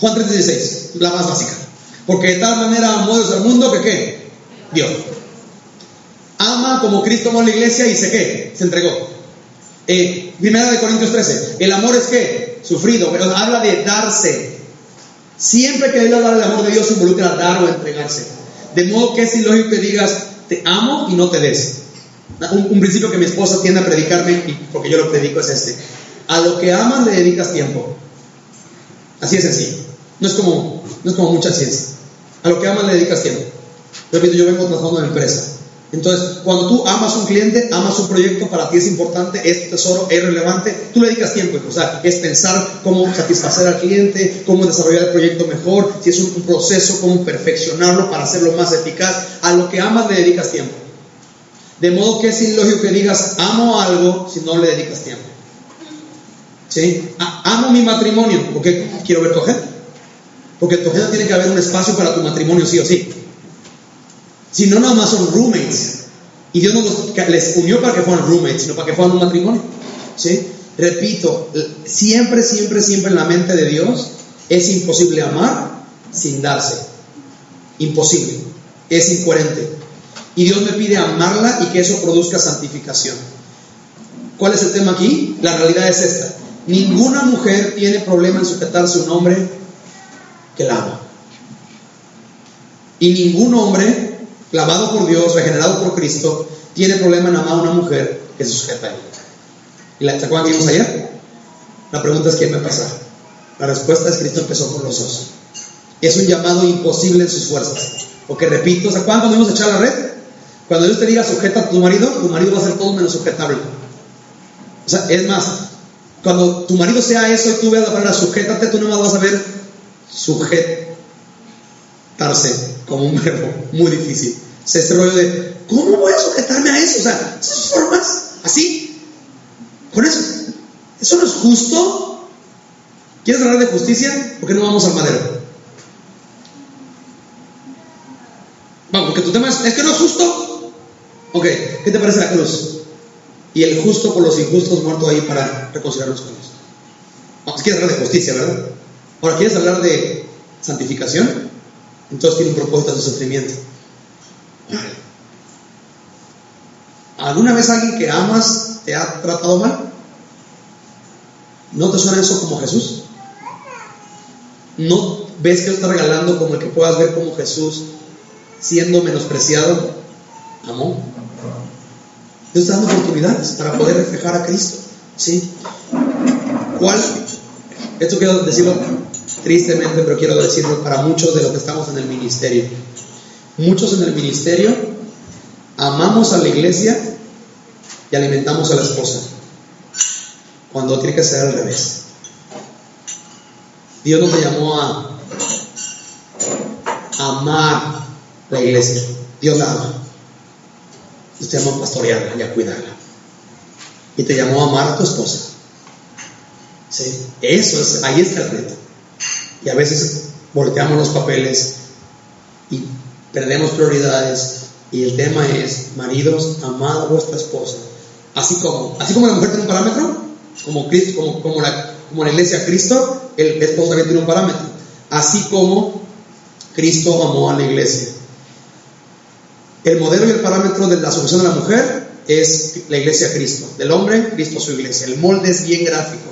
Speaker 1: Juan 3:16, la más básica. Porque de tal manera amó Dios al mundo que ¿qué? Dio. Ama como Cristo amó a la iglesia y ¿qué? Se entregó. Primera de Corintios 13, el amor es ¿qué? Sufrido, pero habla de darse. Siempre que habla del amor de Dios involucra dar o entregarse. De modo que es ilógico que digas te amo y no te des. Un principio que mi esposa tiende a predicarme, y porque yo lo predico, es este: a lo que amas le dedicas tiempo. Así es sencillo. No es como mucha ciencia. A lo que amas le dedicas tiempo. Repito, yo vengo trabajando en empresa. Entonces, cuando tú amas un cliente, amas un proyecto, para ti es importante, es tu tesoro, es relevante, tú le dedicas tiempo. O sea, es pensar cómo satisfacer al cliente, cómo desarrollar el proyecto mejor, si es un proceso, cómo perfeccionarlo para hacerlo más eficaz. A lo que amas le dedicas tiempo. De modo que es ilógico que digas amo algo si no le dedicas tiempo. ¿Sí? Amo mi matrimonio porque quiero ver tu agenda. Porque en tu agenda tiene que haber un espacio para tu matrimonio, sí o sí. Si no, nada más son roommates. Y Dios no les unió para que fueran roommates, sino para que fueran un matrimonio. ¿Sí? Repito, siempre en la mente de Dios es imposible amar sin darse. Imposible. Es incoherente. Y Dios me pide amarla y que eso produzca santificación. ¿Cuál es el tema aquí? La realidad es esta: ninguna mujer tiene problema en sujetarse a un hombre que la ama. Y ningún hombre clavado por Dios, regenerado por Cristo, tiene problema en amar a una mujer que se sujeta a él. ¿Y ¿se acuerdan que vimos ayer? La pregunta es ¿quién va a pasar? La respuesta es Cristo empezó por los dos. Es un llamado imposible en sus fuerzas. Porque repito, ¿se acuerdan cuando vimos a echar la red? Cuando Dios te diga sujeta a tu marido va a ser todo menos sujetable. O sea, es más, cuando tu marido sea eso y tú veas la palabra sujétate, tú no más vas a ver sujetarse como un verbo muy difícil. O sea, ese rollo de ¿cómo voy a sujetarme a eso? O sea, esas formas así, con eso no es justo. ¿Quieres hablar de justicia? ¿Por qué no vamos al madero? Vamos, porque tu tema es que no es justo. Ok, ¿qué te parece la cruz? Y el justo por los injustos muerto ahí para reconciliarnos con Dios. Vamos, quieres hablar de justicia, ¿verdad? Ahora, ¿quieres hablar de santificación? Entonces tiene un propósito de sufrimiento. ¿Alguna vez alguien que amas te ha tratado mal? ¿No te suena eso como Jesús? ¿No ves que Él está regalando como el que puedas ver como Jesús, siendo menospreciado, amó? Dios está dando oportunidades para poder reflejar a Cristo. ¿Sí? esto quiero decirlo tristemente, pero quiero decirlo para muchos de los que estamos en el ministerio. Muchos en el ministerio amamos a la iglesia y alimentamos a la esposa, cuando tiene que ser al revés. Dios no te llamó a amar la iglesia, Dios la ama. Dios te llamó a pastorearla y a cuidarla, y te llamó a amar a tu esposa. ¿Sí? Eso es, ahí está el reto. Y a veces volteamos los papeles y perdemos prioridades. Y el tema es: maridos, amad a vuestra esposa. Así como la mujer tiene un parámetro, como la iglesia Cristo, el esposo también tiene un parámetro. Así como Cristo amó a la iglesia. El modelo y el parámetro de la sujeción de la mujer es la iglesia a Cristo. Del hombre, Cristo a su iglesia. El molde es bien gráfico.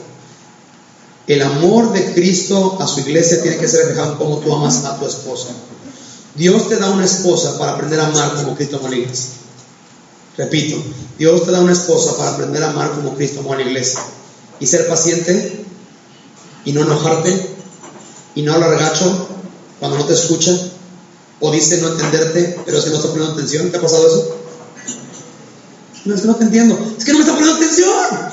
Speaker 1: El amor de Cristo a su iglesia tiene que ser reflejado en cómo tú amas a tu esposa. Dios te da una esposa para aprender a amar como Cristo amó a la iglesia. Repito, Dios te da una esposa para aprender a amar como Cristo amó a la iglesia. Y ser paciente, y no enojarte, y no hablar gacho cuando no te escucha, o dice no entenderte, pero es que no está poniendo atención. ¿Te ha pasado eso? No, es que no te entiendo. Es que no me está poniendo atención.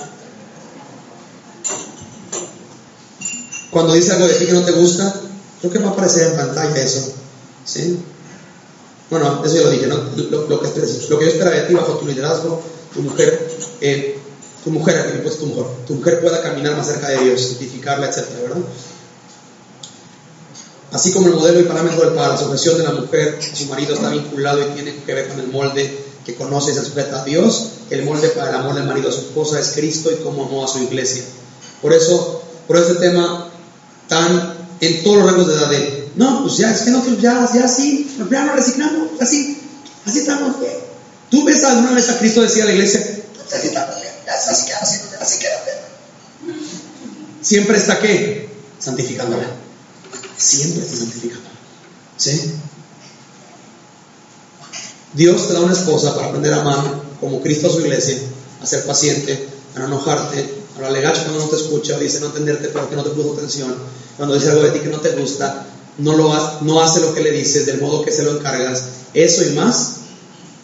Speaker 1: Cuando dice algo de ti que no te gusta, creo que va a aparecer en pantalla eso. ¿Sí? Bueno, eso ya lo dije, ¿no? Lo que yo espero de ti bajo tu liderazgo, tu mujer, tu mujer pueda caminar más cerca de Dios, santificarla, etcétera, ¿verdad? Así como el modelo y parámetro para la sujeción de la mujer a su marido está vinculado y tiene que ver con el molde que conoce y se sujeta a Dios, el molde para el amor del marido a su esposa es Cristo y cómo amó a su iglesia. Por este tema tan en todos los rangos de edad de él. No, pues ya, es que nosotros ya sí, ya nos resignamos, así estamos bien. ¿Tú ves alguna vez a Cristo decir a la iglesia, así estamos bien, así queda bien? Siempre está, ¿qué? Santificándola. Siempre está santificándola. ¿Sí? Dios te da una esposa para aprender a amar como Cristo a su iglesia, a ser paciente, a no enojarte, a hablarle gacho cuando no te escucha, o dice no entenderte porque no te puso atención, cuando dice algo de ti que no te gusta, no hace lo que le dices del modo que se lo encargas. Eso y más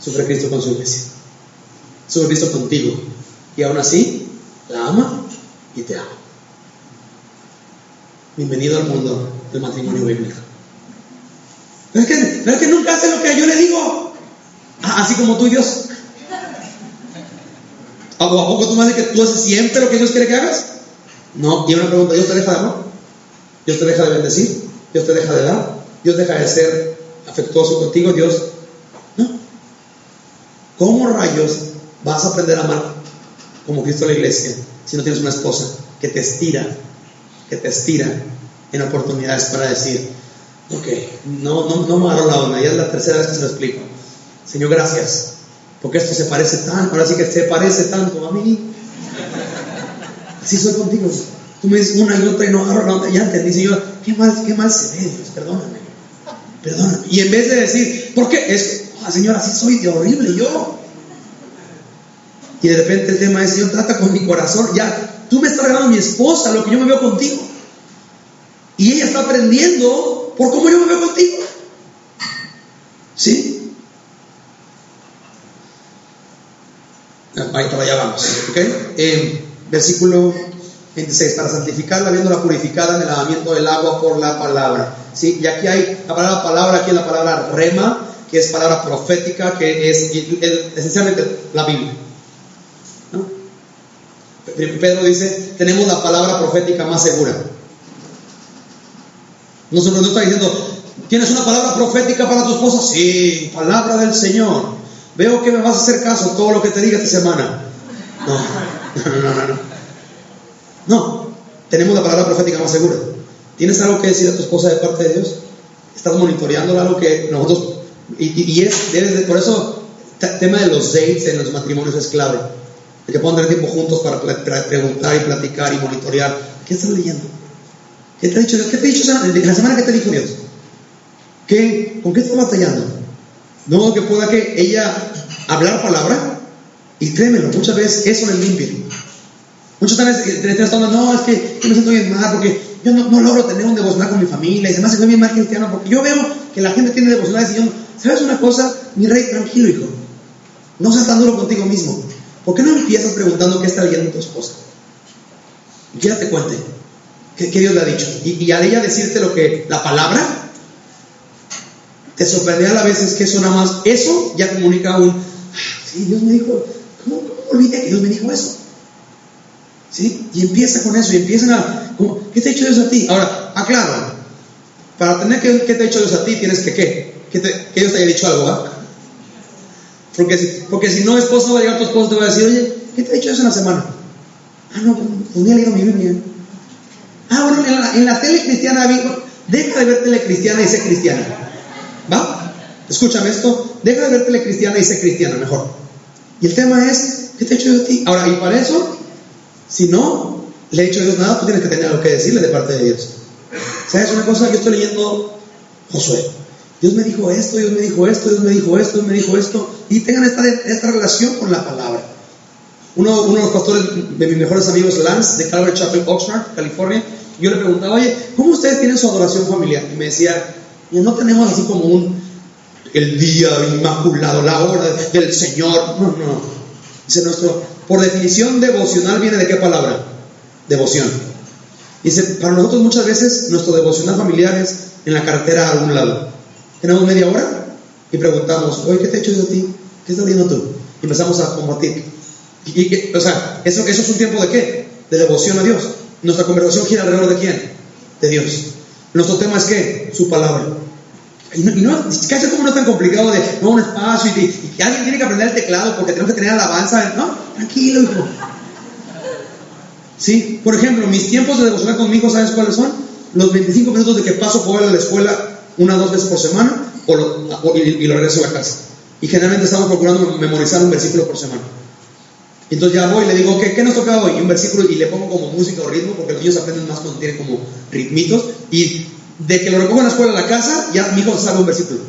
Speaker 1: sufre Cristo con su iglesia, sufre Cristo contigo, y aún así la ama y te ama. Bienvenido al mundo del matrimonio bíblico. Pero es que nunca hace lo que yo le digo. Así como tú y Dios. ¿A poco tú me dices que tú haces siempre lo que Dios quiere que hagas? No. Y una pregunta: ¿Dios te deja de amar? ¿Dios te deja de bendecir? ¿Dios te deja de dar? ¿Dios deja de ser afectuoso contigo? Dios, no. ¿Cómo rayos vas a aprender a amar como Cristo a la iglesia si no tienes una esposa que te estira en oportunidades para decir, ok, no me agarro la onda, ya es la tercera vez que se lo explico. Señor, gracias, porque esto se parece tanto, ahora sí que se parece tanto a mí. Así soy contigo. Tú me dices una y otra y no agarro la onda. Ya entendí, Señor, qué mal se ve, Dios, perdóname. Y en vez de decir, ¿por qué? Señor, así soy de horrible yo. Y de repente el tema es, Señor, trata con mi corazón. Ya, tú me estás regalando a mi esposa, lo que yo me veo contigo. Y ella está aprendiendo por cómo yo me veo contigo. ¿Sí? Ahí para allá vamos, ¿ok? Versículo 26, para santificarla, habiéndola purificada en el lavamiento del agua por la palabra. ¿Sí? Y aquí hay la palabra, aquí es la palabra rema, que es palabra profética, que es esencialmente la Biblia, ¿no? Pedro dice, tenemos la palabra profética más segura. No está diciendo, ¿tienes una palabra profética para tu esposa? Sí, palabra del Señor. Veo que me vas a hacer caso todo lo que te diga esta semana. No, tenemos la palabra profética más segura. ¿Tienes algo que decir a tu esposa de parte de Dios? ¿Estás monitoreando algo que nosotros... por eso el tema de los dates en los matrimonios es clave. De que puedan tener tiempo juntos para preguntar y platicar y monitorear. ¿Qué estás leyendo? ¿Qué te ha dicho Dios? ¿Qué te ha dicho la semana que te dijo Dios? ¿Con qué estás batallando? No, que pueda que ella hablar palabra, y créemelo, muchas veces eso le limpia. Muchos están no, es que yo me siento bien mal porque yo no logro tener un devocional con mi familia y además soy bien mal cristiano porque yo veo que la gente tiene devocionales y yo no. ¿Sabes una cosa? Mi rey, tranquilo, hijo. No seas tan duro contigo mismo. ¿Por qué no empiezas preguntando qué está leyendo tu esposa? Y que ella te cuente qué Dios le ha dicho. Y al ella decirte lo que la palabra, te sorprenderá a veces que eso nada más, eso ya comunica sí, Dios me dijo, ¿cómo olvidé que Dios me dijo eso? ¿Sí? Y empieza con eso, y empiezan ¿qué te ha dicho Dios a ti? Ahora, aclaro, para tener ¿qué te ha dicho Dios a ti? Tienes que que Dios te haya dicho algo, ¿va? Porque si no, esposo, va a llegar tu esposo y te va a decir, oye, ¿qué te ha dicho Dios en la semana? No, pues ni he leído mi Biblia. Bueno, en la tele cristiana, deja de ver tele cristiana y sé cristiana, ¿va? Escúchame esto, deja de ver tele cristiana y sé cristiana, mejor. Y el tema es, ¿qué te ha dicho Dios a ti? Ahora, y para eso, si no le ha dicho Dios nada, tú tienes que tener algo que decirle de parte de Dios. ¿Sabes una cosa? Yo estoy leyendo Josué. Dios me dijo esto, Dios me dijo esto, Dios me dijo esto, Dios me dijo esto. Y tengan esta relación con la palabra. Uno de los pastores de mis mejores amigos, Lance, de Calvary Chapel, Oxnard, California, yo le preguntaba, oye, ¿cómo ustedes tienen su adoración familiar? Y me decía, no tenemos así como el día inmaculado, la hora del Señor. No. Dice, por definición, devocional viene de ¿qué palabra? Devoción. Dice, para nosotros muchas veces nuestro devocional familiar es en la carretera a algún lado. Tenemos media hora y preguntamos, oye, ¿qué te ha hecho Dios a ti? ¿Qué estás viendo tú? Y empezamos a combatir. Eso es un tiempo de ¿qué? De devoción a Dios. Nuestra conversación gira alrededor de ¿quién? De Dios. Nuestro tema es ¿qué? Su palabra. Casi como no es tan complicado de un espacio y que alguien tiene que aprender el teclado porque tenemos que tener alabanza. No, tranquilo, hijo. Sí, por ejemplo, mis tiempos de devocionar con mi hijo, ¿sabes cuáles son? Los 25 minutos de que paso por él a la escuela 1 o 2 veces por semana y lo regreso a la casa. Y generalmente estamos procurando memorizar un versículo por semana. Entonces ya voy y le digo, ¿qué nos toca hoy? Un versículo y le pongo como música o ritmo porque los niños aprenden más cuando tienen como ritmitos. Y de que lo recojo en la escuela a la casa, ya mi hijo sabe un versículo.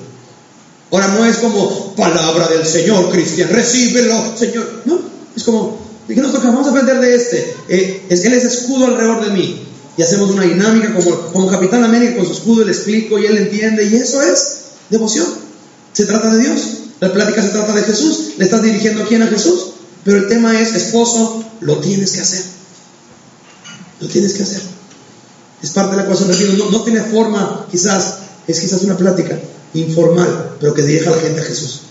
Speaker 1: Ahora no es como palabra del Señor, Cristian, recíbelo, Señor. No, es como, ¿de qué nos toca? Vamos a aprender de Él es escudo alrededor de mí. Y hacemos una dinámica como Capitán América con su escudo, le explico y él entiende. Y eso es devoción. Se trata de Dios. La plática se trata de Jesús. ¿Le estás dirigiendo a quién? A Jesús. Pero el tema es, esposo, lo tienes que hacer. Lo tienes que hacer. Es parte de la ecuación. No tiene forma, es quizás una plática informal, pero que dirija a la gente a Jesús.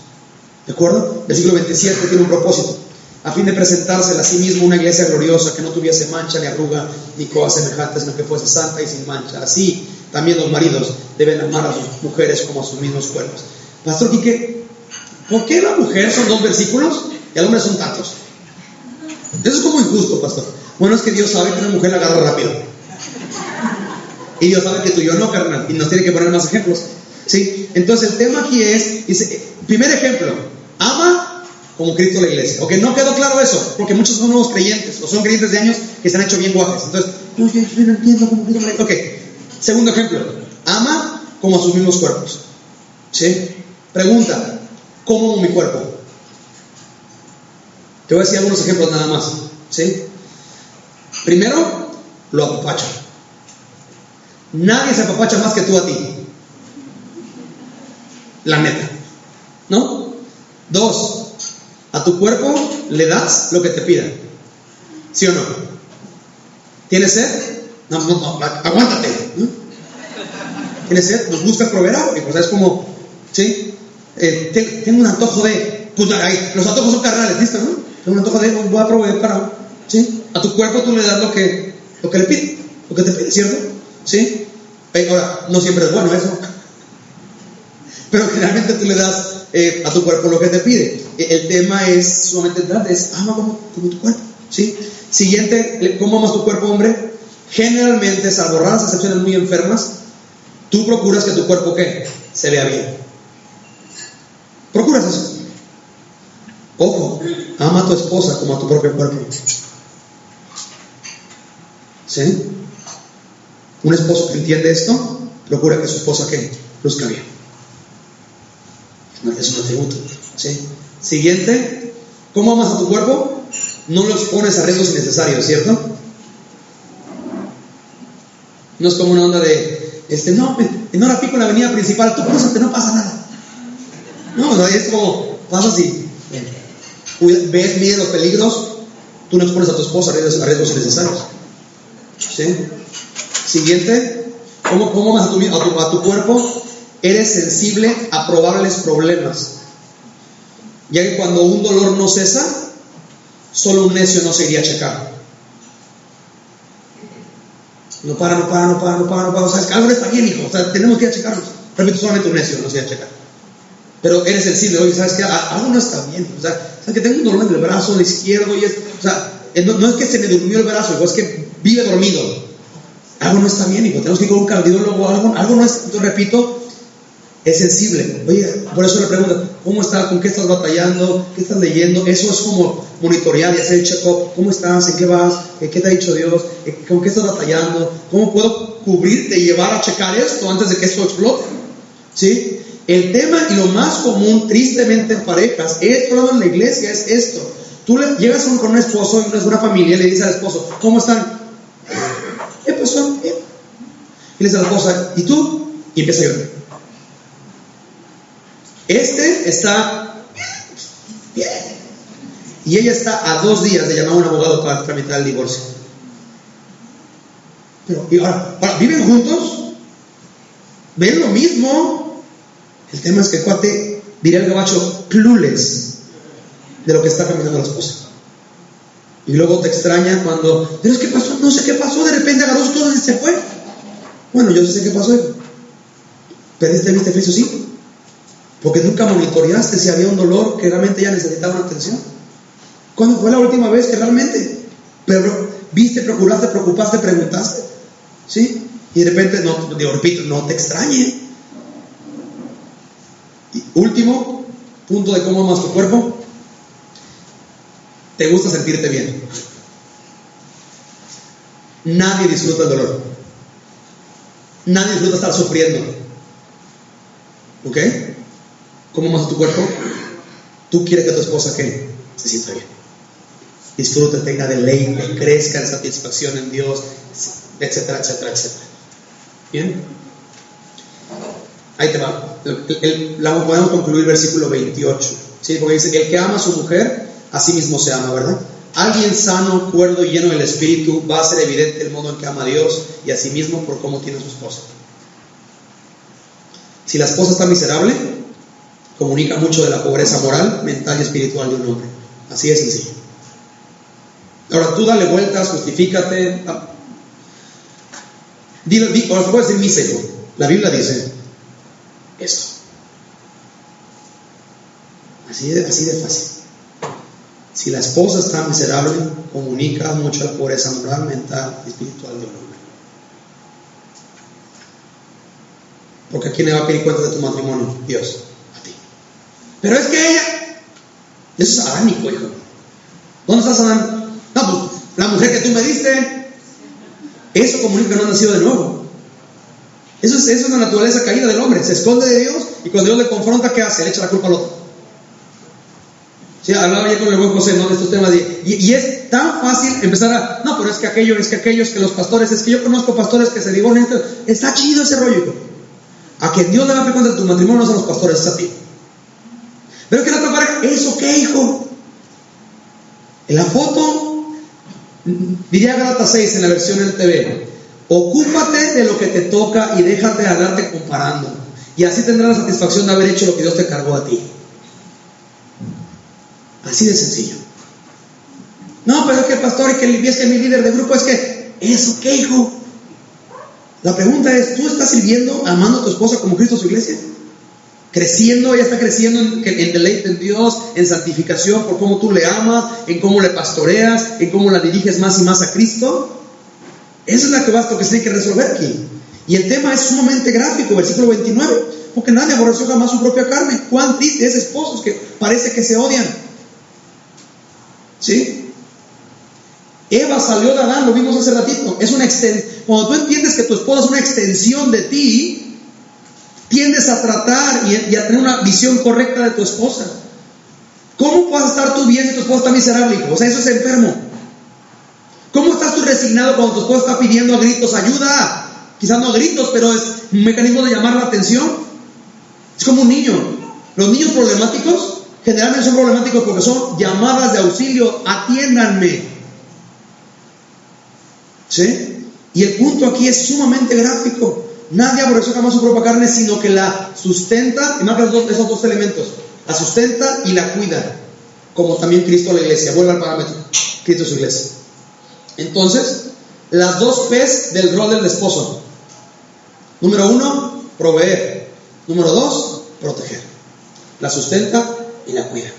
Speaker 1: ¿De acuerdo? El siglo 27 tiene un propósito. A fin de presentársela a sí mismo una iglesia gloriosa que no tuviese mancha ni arruga ni cosas semejantes, sino que fuese santa y sin mancha. Así también los maridos deben amar a sus mujeres como a sus mismos cuerpos. Pastor Quique, ¿por qué la mujer son 2 versículos y el hombre son tantos? Eso es como injusto, pastor. Bueno, es que Dios sabe que una mujer la agarra rápido. Y Dios sabe que tú y yo no, carnal. Y nos tiene que poner más ejemplos. ¿Sí? Entonces el tema aquí dice, primer ejemplo, ama como Cristo la iglesia. Ok, no quedó claro eso, porque muchos son nuevos creyentes, o son creyentes de años que se han hecho bien guajes. Entonces, yo no entiendo cómo Cristo la iglesia. Ok, segundo ejemplo, ama como a sus mismos cuerpos. ¿Sí? Pregunta, ¿cómo amo mi cuerpo? Te voy a decir algunos ejemplos nada más. ¿Sí? Primero, lo apapacho. Nadie se apapacha más que tú a ti. La neta. ¿No? 2, a tu cuerpo le das lo que te pida. ¿Sí o no? ¿Tienes sed? No, aguántate. ¿No? ¿Tienes sed? Pues buscas proveer agua. Y pues es como, ¿sí? Tengo un antojo de, pues los antojos son carnales, ¿listo? ¿No? Tengo un antojo de, voy a proveer para, ¿sí? A tu cuerpo tú le das lo que le pide, lo que te pide, ¿cierto? ¿Sí? Ahora, no siempre es bueno eso, pero generalmente tú le das a tu cuerpo lo que te pide. El tema es sumamente grande, es ama como tu cuerpo, ¿sí? Siguiente, ¿cómo amas tu cuerpo, hombre? Generalmente, salvo raras excepciones muy enfermas, tú procuras que tu cuerpo, ¿qué? Se vea bien. Procuras eso. Ojo, ama a tu esposa como a tu propio cuerpo. ¿Sí? Un esposo que entiende esto, procura que su esposa, ¿qué? Luzca bien. Es un atributo. ¿Sí? Siguiente, ¿cómo amas a tu cuerpo? no lo expones a riesgos innecesarios, ¿cierto? No es como una onda de, no la pico en la avenida principal, tú crúzate, no pasa nada. No, o sea, es como, pasas y ves, mide los peligros, tú no expones a tu esposa a riesgos innecesarios. ¿Sí? Siguiente, ¿cómo amas a tu cuerpo? Eres sensible a probables problemas, ya que cuando un dolor no cesa, solo un necio no se iría a checar. No para. O sea, es que algo no está bien, hijo. O sea, tenemos que ir a checarnos. Repito, solamente un necio no se iría a checar. Pero eres sensible. Oye, ¿sabes qué? Algo no está bien. O sea, que tengo un dolor en el brazo izquierdo y no es que se me durmió el brazo, hijo, es que vive dormido. Algo no está bien, hijo. Tenemos que ir con un cardiólogo. Algo no está. Entonces, repito, es sensible. Oye, por eso le pregunto, ¿cómo estás? ¿Con qué estás batallando? ¿Qué estás leyendo? Eso es como monitorear y hacer el check-up. ¿Cómo estás? ¿En qué vas? ¿Qué te ha dicho Dios? ¿Con qué estás batallando? ¿Cómo puedo cubrirte y llevar a checar esto antes de que esto explote? ¿Sí? El tema y lo más común, tristemente en parejas, en la iglesia, es esto. Tú llegas con un esposo, una familia, y le dices al esposo, ¿cómo están? Pues son bien. Y le dice a la esposa, ¿y tú? Y empieza a llorar. Está bien. Y ella está a 2 días de llamar a un abogado para tramitar el divorcio. Pero, y ahora, ¿viven juntos? ¿Ven lo mismo? El tema es que el cuate, diría el gabacho, clueless de lo que está caminando la esposa. Y luego te extraña cuando, pero es que pasó, no sé qué pasó, de repente agarró sus cosas y se fue. Bueno, yo sé qué pasó. ¿Perdiste viste Efesios 5? Porque nunca monitoreaste si había un dolor que realmente ya necesitaba una atención. ¿Cuándo fue la última vez que realmente viste, procuraste, preocupaste, preguntaste? ¿Sí? Y de repente, repito, no te extrañe. Y último punto de cómo amas tu cuerpo. Te gusta sentirte bien. Nadie disfruta el dolor. Nadie disfruta estar sufriendo. ¿Ok? ¿Cómo amas a tu cuerpo? Tú quieres que tu esposa ¿qué? Se sienta bien, disfrute, tenga deleite, crezca en satisfacción en Dios, etcétera, etcétera, etcétera. ¿Bien? Ahí te va. Podemos concluir el versículo 28. ¿Sí? Porque dice que el que ama a su mujer, a sí mismo se ama, ¿verdad? Alguien sano, cuerdo y lleno del Espíritu va a ser evidente el modo en que ama a Dios y a sí mismo por cómo tiene a su esposa. Si la esposa está miserable, comunica mucho de la pobreza moral, mental y espiritual de un hombre. Así de sencillo. Ahora tú dale vueltas, justifícate. Ahora te voy a decir mi seco. La Biblia dice esto. Así de fácil. Si la esposa está miserable, comunica mucho la pobreza moral, mental y espiritual de un hombre. Porque ¿a quién le va a pedir cuentas de tu matrimonio? Dios. Pero es que ella, eso es adánico, hijo. ¿Dónde estás, Adán? No, pues la mujer que tú me diste, eso comunica que no ha nacido de nuevo. Eso es la naturaleza caída del hombre. Se esconde de Dios y cuando Dios le confronta, ¿qué hace? Le echa la culpa al otro. Sí, hablaba ya con el buen José, ¿no? De estos temas y es tan fácil empezar no, pero es que aquello, es que los pastores, es que yo conozco pastores que se divorcian. Está chido ese rollo, hijo. A quien Dios le va a pedir cuenta de tu matrimonio no son los pastores, es a ti. Pero que la otra pareja, ¿eso qué, hijo? En la foto, diría Gálatas 6 en la versión LTV, ocúpate de lo que te toca y déjate de andarte comparando. Y así tendrás la satisfacción de haber hecho lo que Dios te cargó a ti. Así de sencillo. No, pero es que el pastor y que es que mi líder de grupo es que, ¿eso qué, hijo? La pregunta es, ¿tú estás sirviendo, amando a tu esposa como Cristo a su iglesia? Creciendo, ella está creciendo en deleite en Dios, en santificación por cómo tú le amas, en cómo le pastoreas, en cómo la diriges más y más a Cristo. Esa es la que se tiene que resolver aquí. Y el tema es sumamente gráfico, versículo 29, porque nadie aborreció jamás su propia carne. Cuán triste es esposos que parece que se odian. ¿Sí? Eva salió de Adán, lo vimos hace ratito. Es una cuando tú entiendes que tu esposa es una extensión de ti, tiendes a tratar y a tener una visión correcta de tu esposa. ¿Cómo puedes estar tú bien si tu esposo está miserable, hijo? O sea, eso es enfermo. ¿Cómo estás tú resignado cuando tu esposo está pidiendo a gritos ayuda? Quizás no a gritos, pero es un mecanismo de llamar la atención. Es como un niño. Los niños problemáticos generalmente son problemáticos porque son llamadas de auxilio. Atiéndanme. ¿Sí? Y el punto aquí es sumamente gráfico. Nadie aborreció jamás su propia carne, sino que la sustenta. Y marca esos dos elementos: la sustenta y la cuida, como también Cristo a la iglesia. Vuelve al parámetro: Cristo es su iglesia. Entonces, las dos P's del rol del esposo: número 1, proveer; número 2, proteger. La sustenta y la cuida.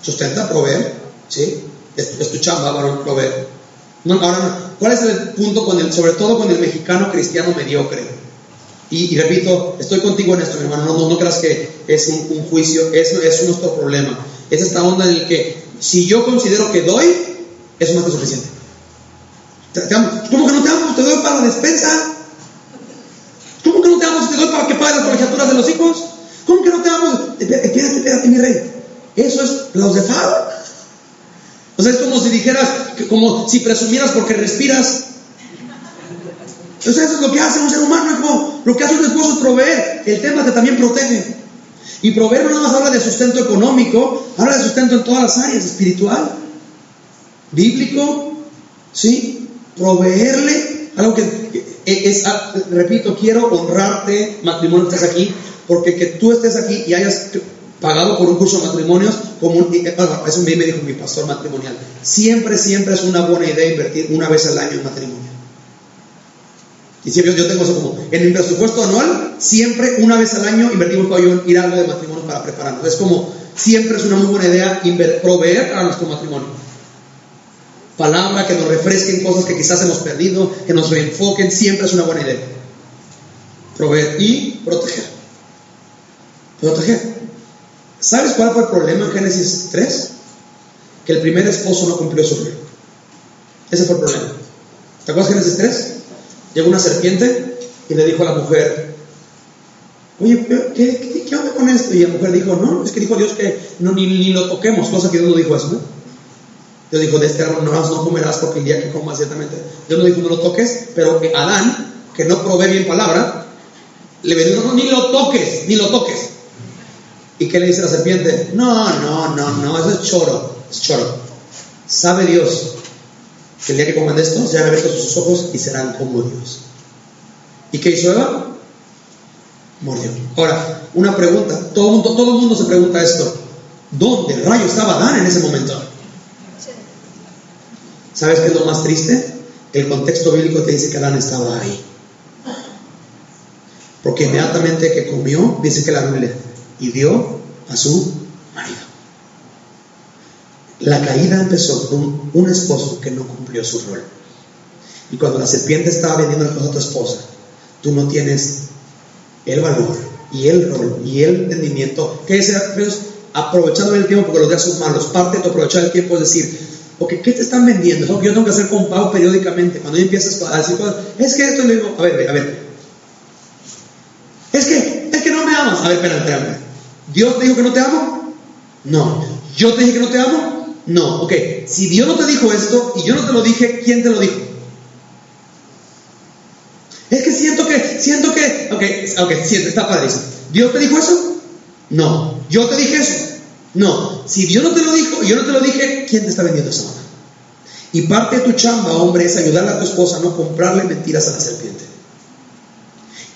Speaker 1: Sustenta, proveer, ¿sí? Es tu chamba, varón, proveer. No, ahora no. ¿Cuál es el punto sobre todo con el mexicano cristiano mediocre? Y repito, estoy contigo en esto, mi hermano. No creas que es un juicio, es nuestro problema. Es esta onda en el que si yo considero que doy, eso no es suficiente. Te amo. ¿Cómo que no te amo? Te doy para la despensa. ¿Cómo que no te amo si te doy para que pague las colegiaturas de los hijos? ¿Cómo que no te amo? Espérate, mi rey. Eso es los de Faro. O sea, es como si dijeras, como si presumieras porque respiras. O sea, eso es lo que hace un ser humano, hijo. Lo que hace un esposo es proveer. El tema es que también protege. Y proveer no nada más habla de sustento económico, habla de sustento en todas las áreas: espiritual, bíblico, ¿sí? Proveerle algo que es, repito, quiero honrarte, matrimonio, que estás aquí, porque que tú estés aquí y hayas pagado por un curso de matrimonios, eso me dijo mi pastor matrimonial, siempre es una buena idea invertir una vez al año en matrimonio. Y siempre yo tengo eso como, en mi presupuesto anual, siempre una vez al año invertimos para yo ir a algo de matrimonio para prepararnos. Es como, siempre es una muy buena idea proveer para nuestro matrimonio. Palabra que nos refresquen cosas que quizás hemos perdido, que nos reenfoquen, siempre es una buena idea. Proveer y proteger. Proteger. ¿Sabes cuál fue el problema en Génesis 3? Que el primer esposo no cumplió su rol. Ese fue el problema. ¿Te acuerdas de Génesis 3? Llegó una serpiente y le dijo a la mujer: oye, ¿qué onda con esto? Y la mujer dijo: no, es que dijo Dios que no, ni lo toquemos, cosa que Dios no dijo eso, ¿no? Dios dijo: de este árbol no comerás porque el día que comas ciertamente. Dios no dijo no lo toques, pero que Adán, que no provee bien palabra, le dijo: no, ni lo toques. ¿Y qué le dice la serpiente? No, eso es choro. ¿Sabe Dios que el día que coman de esto se han abierto sus ojos y serán como Dios? ¿Y qué hizo Eva? Mordió. Ahora, una pregunta. Todo el mundo se pregunta esto: ¿dónde rayo estaba Adán en ese momento? ¿Sabes qué es lo más triste? El contexto bíblico te dice que Adán estaba ahí. Porque inmediatamente que comió, dice que la Biblia, y dio a su marido. La caída empezó con un esposo que no cumplió su rol. Y cuando la serpiente estaba vendiendo a tu esposa, tú no tienes el valor y el rol y el entendimiento. ¿Qué es? Aprovechando el tiempo porque los días son malos. Parte de tu aprovechar el tiempo es decir: ok, ¿qué te están vendiendo? Es lo que yo tengo que hacer con Pau periódicamente. Cuando empiezas a decir cosas, es que esto, le digo: a ver. Es que no me amas. A ver, espérame. ¿Dios te dijo que no te amo? No. ¿Yo te dije que no te amo? No. Ok, si Dios no te dijo esto y yo no te lo dije, ¿quién te lo dijo? Es que siento que ok, está padre eso. ¿Dios te dijo eso? No. ¿Yo te dije eso? No. Si Dios no te lo dijo y yo no te lo dije, ¿quién te está vendiendo esa onda? Y parte de tu chamba, hombre, es ayudarle a tu esposa a no comprarle mentiras a la serpiente.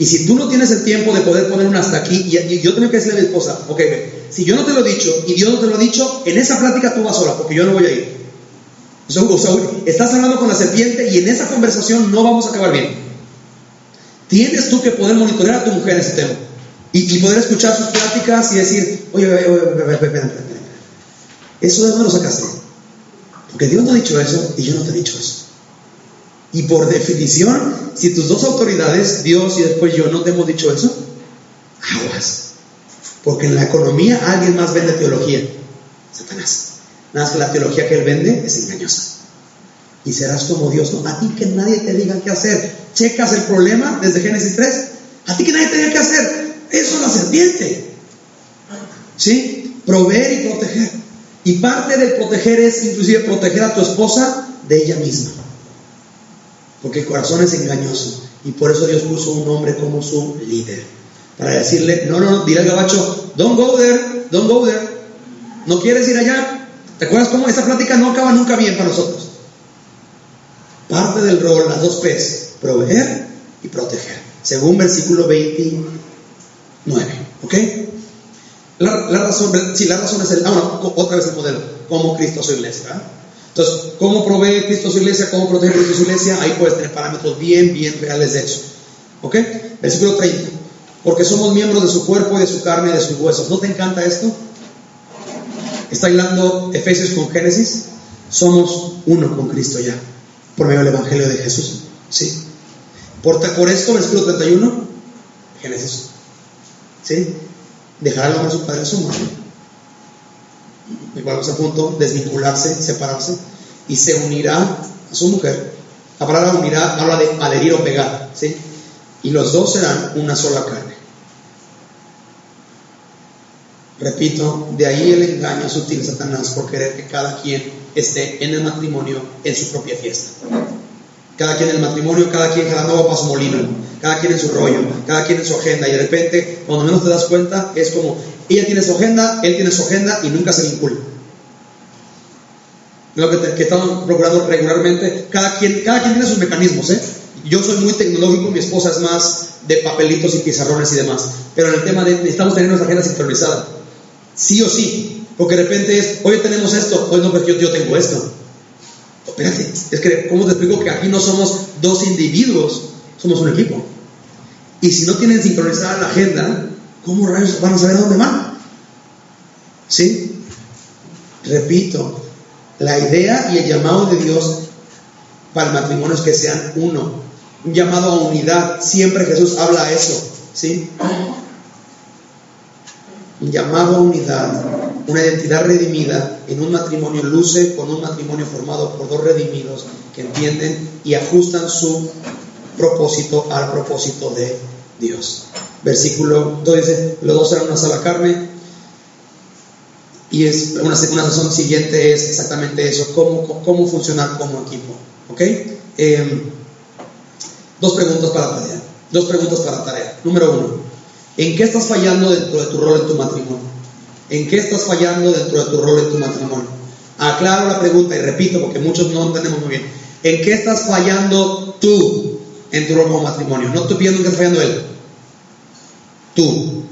Speaker 1: Y si tú no tienes el tiempo de poder poner un hasta aquí, y yo tengo que decirle a mi esposa: ok, si yo no te lo he dicho y Dios no te lo ha dicho, en esa plática tú vas sola, porque yo no voy a ir. O sea, estás hablando con la serpiente y en esa conversación no vamos a acabar bien. Tienes tú que poder monitorear a tu mujer en ese tema y poder escuchar sus pláticas y decir: oye, espera. ¿Eso de dónde lo sacaste? Porque Dios no ha dicho eso y yo no te he dicho eso. Y por definición, si tus dos autoridades, Dios y después yo, no te hemos dicho eso, aguas. Porque en la economía alguien más vende teología: Satanás. Nada más que la teología que él vende es engañosa. Y serás como Dios, ¿no? A ti que nadie te diga qué hacer. Checas el problema desde Génesis 3. A ti que nadie te diga qué hacer. Eso es la serpiente. ¿Sí? Proveer y proteger. Y parte del proteger es inclusive proteger a tu esposa de ella misma. Porque el corazón es engañoso. Y por eso Dios puso un hombre como su líder. Para decirle, no, dile al gabacho, don't go there. ¿No quieres ir allá? ¿Te acuerdas cómo esa plática no acaba nunca bien para nosotros? Parte del rol, las dos P's, proveer y proteger. Según versículo 29. ¿Ok? La razón es otra vez el modelo. Cómo Cristo su iglesia, ¿verdad? Entonces, ¿cómo provee Cristo su iglesia? ¿Cómo protege Cristo su iglesia? Ahí puedes tener parámetros bien reales de eso. ¿Ok? Versículo 30. Porque somos miembros de su cuerpo y de su carne y de sus huesos. ¿No te encanta esto? Está hilando Efesios con Génesis. Somos uno con Cristo ya, por medio del Evangelio de Jesús. ¿Sí? Por esto, versículo 31, Génesis. ¿Sí? Dejará al hombre a su padre y a su madre. Igual a punto, desvincularse, separarse, y se unirá a su mujer. La palabra unirá habla de adherir o pegar, ¿sí? Y los dos serán una sola carne. Repito, de ahí el engaño sutil de Satanás por querer que cada quien esté en el matrimonio en su propia fiesta. Cada quien en el matrimonio, cada quien jalando para su molino, cada quien en su rollo, cada quien en su agenda, y de repente, cuando menos te das cuenta, es como ella tiene su agenda, él tiene su agenda y nunca se vincula. Lo que estamos procurando regularmente, cada quien tiene sus mecanismos, ¿eh? Yo soy muy tecnológico, mi esposa es más de papelitos y pizarrones y demás, pero en el tema de necesitamos tener nuestra agenda sincronizada, sí o sí, porque de repente es, hoy tenemos esto, hoy no, porque yo tengo esto. Espérate, es que, ¿cómo te explico que aquí no somos dos individuos, somos un equipo? Y si no tienen sincronizada la agenda, ¿cómo rayos van a saber a dónde van? ¿Sí? Repito, la idea y el llamado de Dios para el matrimonio es que sean uno, un llamado a unidad. Siempre Jesús habla a eso, ¿sí? Un llamado a unidad, una identidad redimida en un matrimonio luce con un matrimonio formado por dos redimidos que entienden y ajustan su propósito al propósito de Dios. Versículo 2 dice, los dos serán una sola carne. Y es una razón siguiente es exactamente eso, cómo funcionar como equipo. ¿Ok? Dos preguntas para tarea. Número 1, ¿en qué estás fallando dentro de tu rol en tu matrimonio? ¿En qué estás fallando dentro de tu rol en tu matrimonio? Aclaro la pregunta y repito porque muchos no entendemos muy bien. ¿En qué estás fallando tú en tu rol como matrimonio? No estoy pidiendo en qué está fallando él. Tú.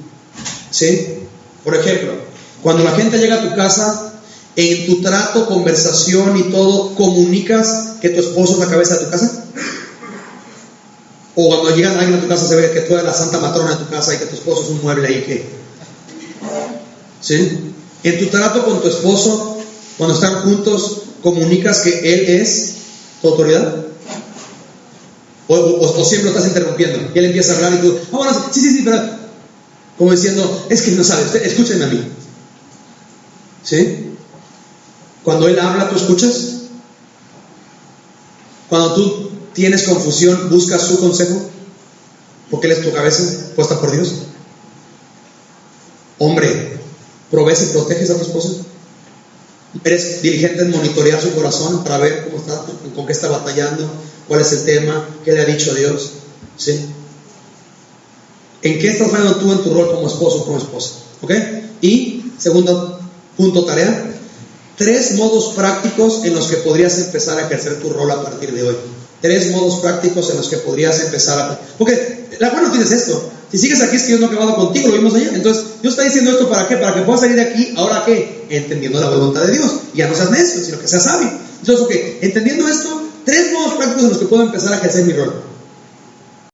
Speaker 1: ¿Sí? Por ejemplo, cuando la gente llega a tu casa, en tu trato, conversación y todo, ¿comunicas que tu esposo es la cabeza de tu casa? O cuando llega alguien a tu casa se ve que tú eres la santa matrona de tu casa y que tu esposo es un mueble ahí que... ¿Sí? En tu trato con tu esposo, cuando están juntos, ¿comunicas que él es tu autoridad? O siempre lo estás interrumpiendo y él empieza a hablar y tú, bueno, sí, pero... Como diciendo, es que no sabe, usted, escúchenme a mí. ¿Sí? Cuando él habla, ¿tú escuchas? Cuando tú tienes confusión, ¿buscas su consejo? Porque él es tu cabeza puesta por Dios. Hombre, ¿provees y proteges a tu esposa? ¿Eres diligente en monitorear su corazón para ver cómo está, con qué está batallando, cuál es el tema, qué le ha dicho Dios? ¿Sí? ¿En qué estás fallando tú en tu rol como esposo o como esposa? ¿Ok? Y, segundo punto, tarea. 3 modos prácticos en los que podrías empezar a ejercer tu rol a partir de hoy. 3 modos prácticos en los que podrías empezar a... Porque la buena noticia es esto. Si sigues aquí es que Dios no ha acabado contigo, lo vimos ayer. Entonces, Dios está diciendo esto ¿para qué? Para que puedas salir de aquí, ¿ahora qué? Entendiendo la voluntad de Dios. Y ya no seas necio, sino que seas sabio. Entonces, ok, entendiendo esto, 3 modos prácticos en los que puedo empezar a ejercer mi rol.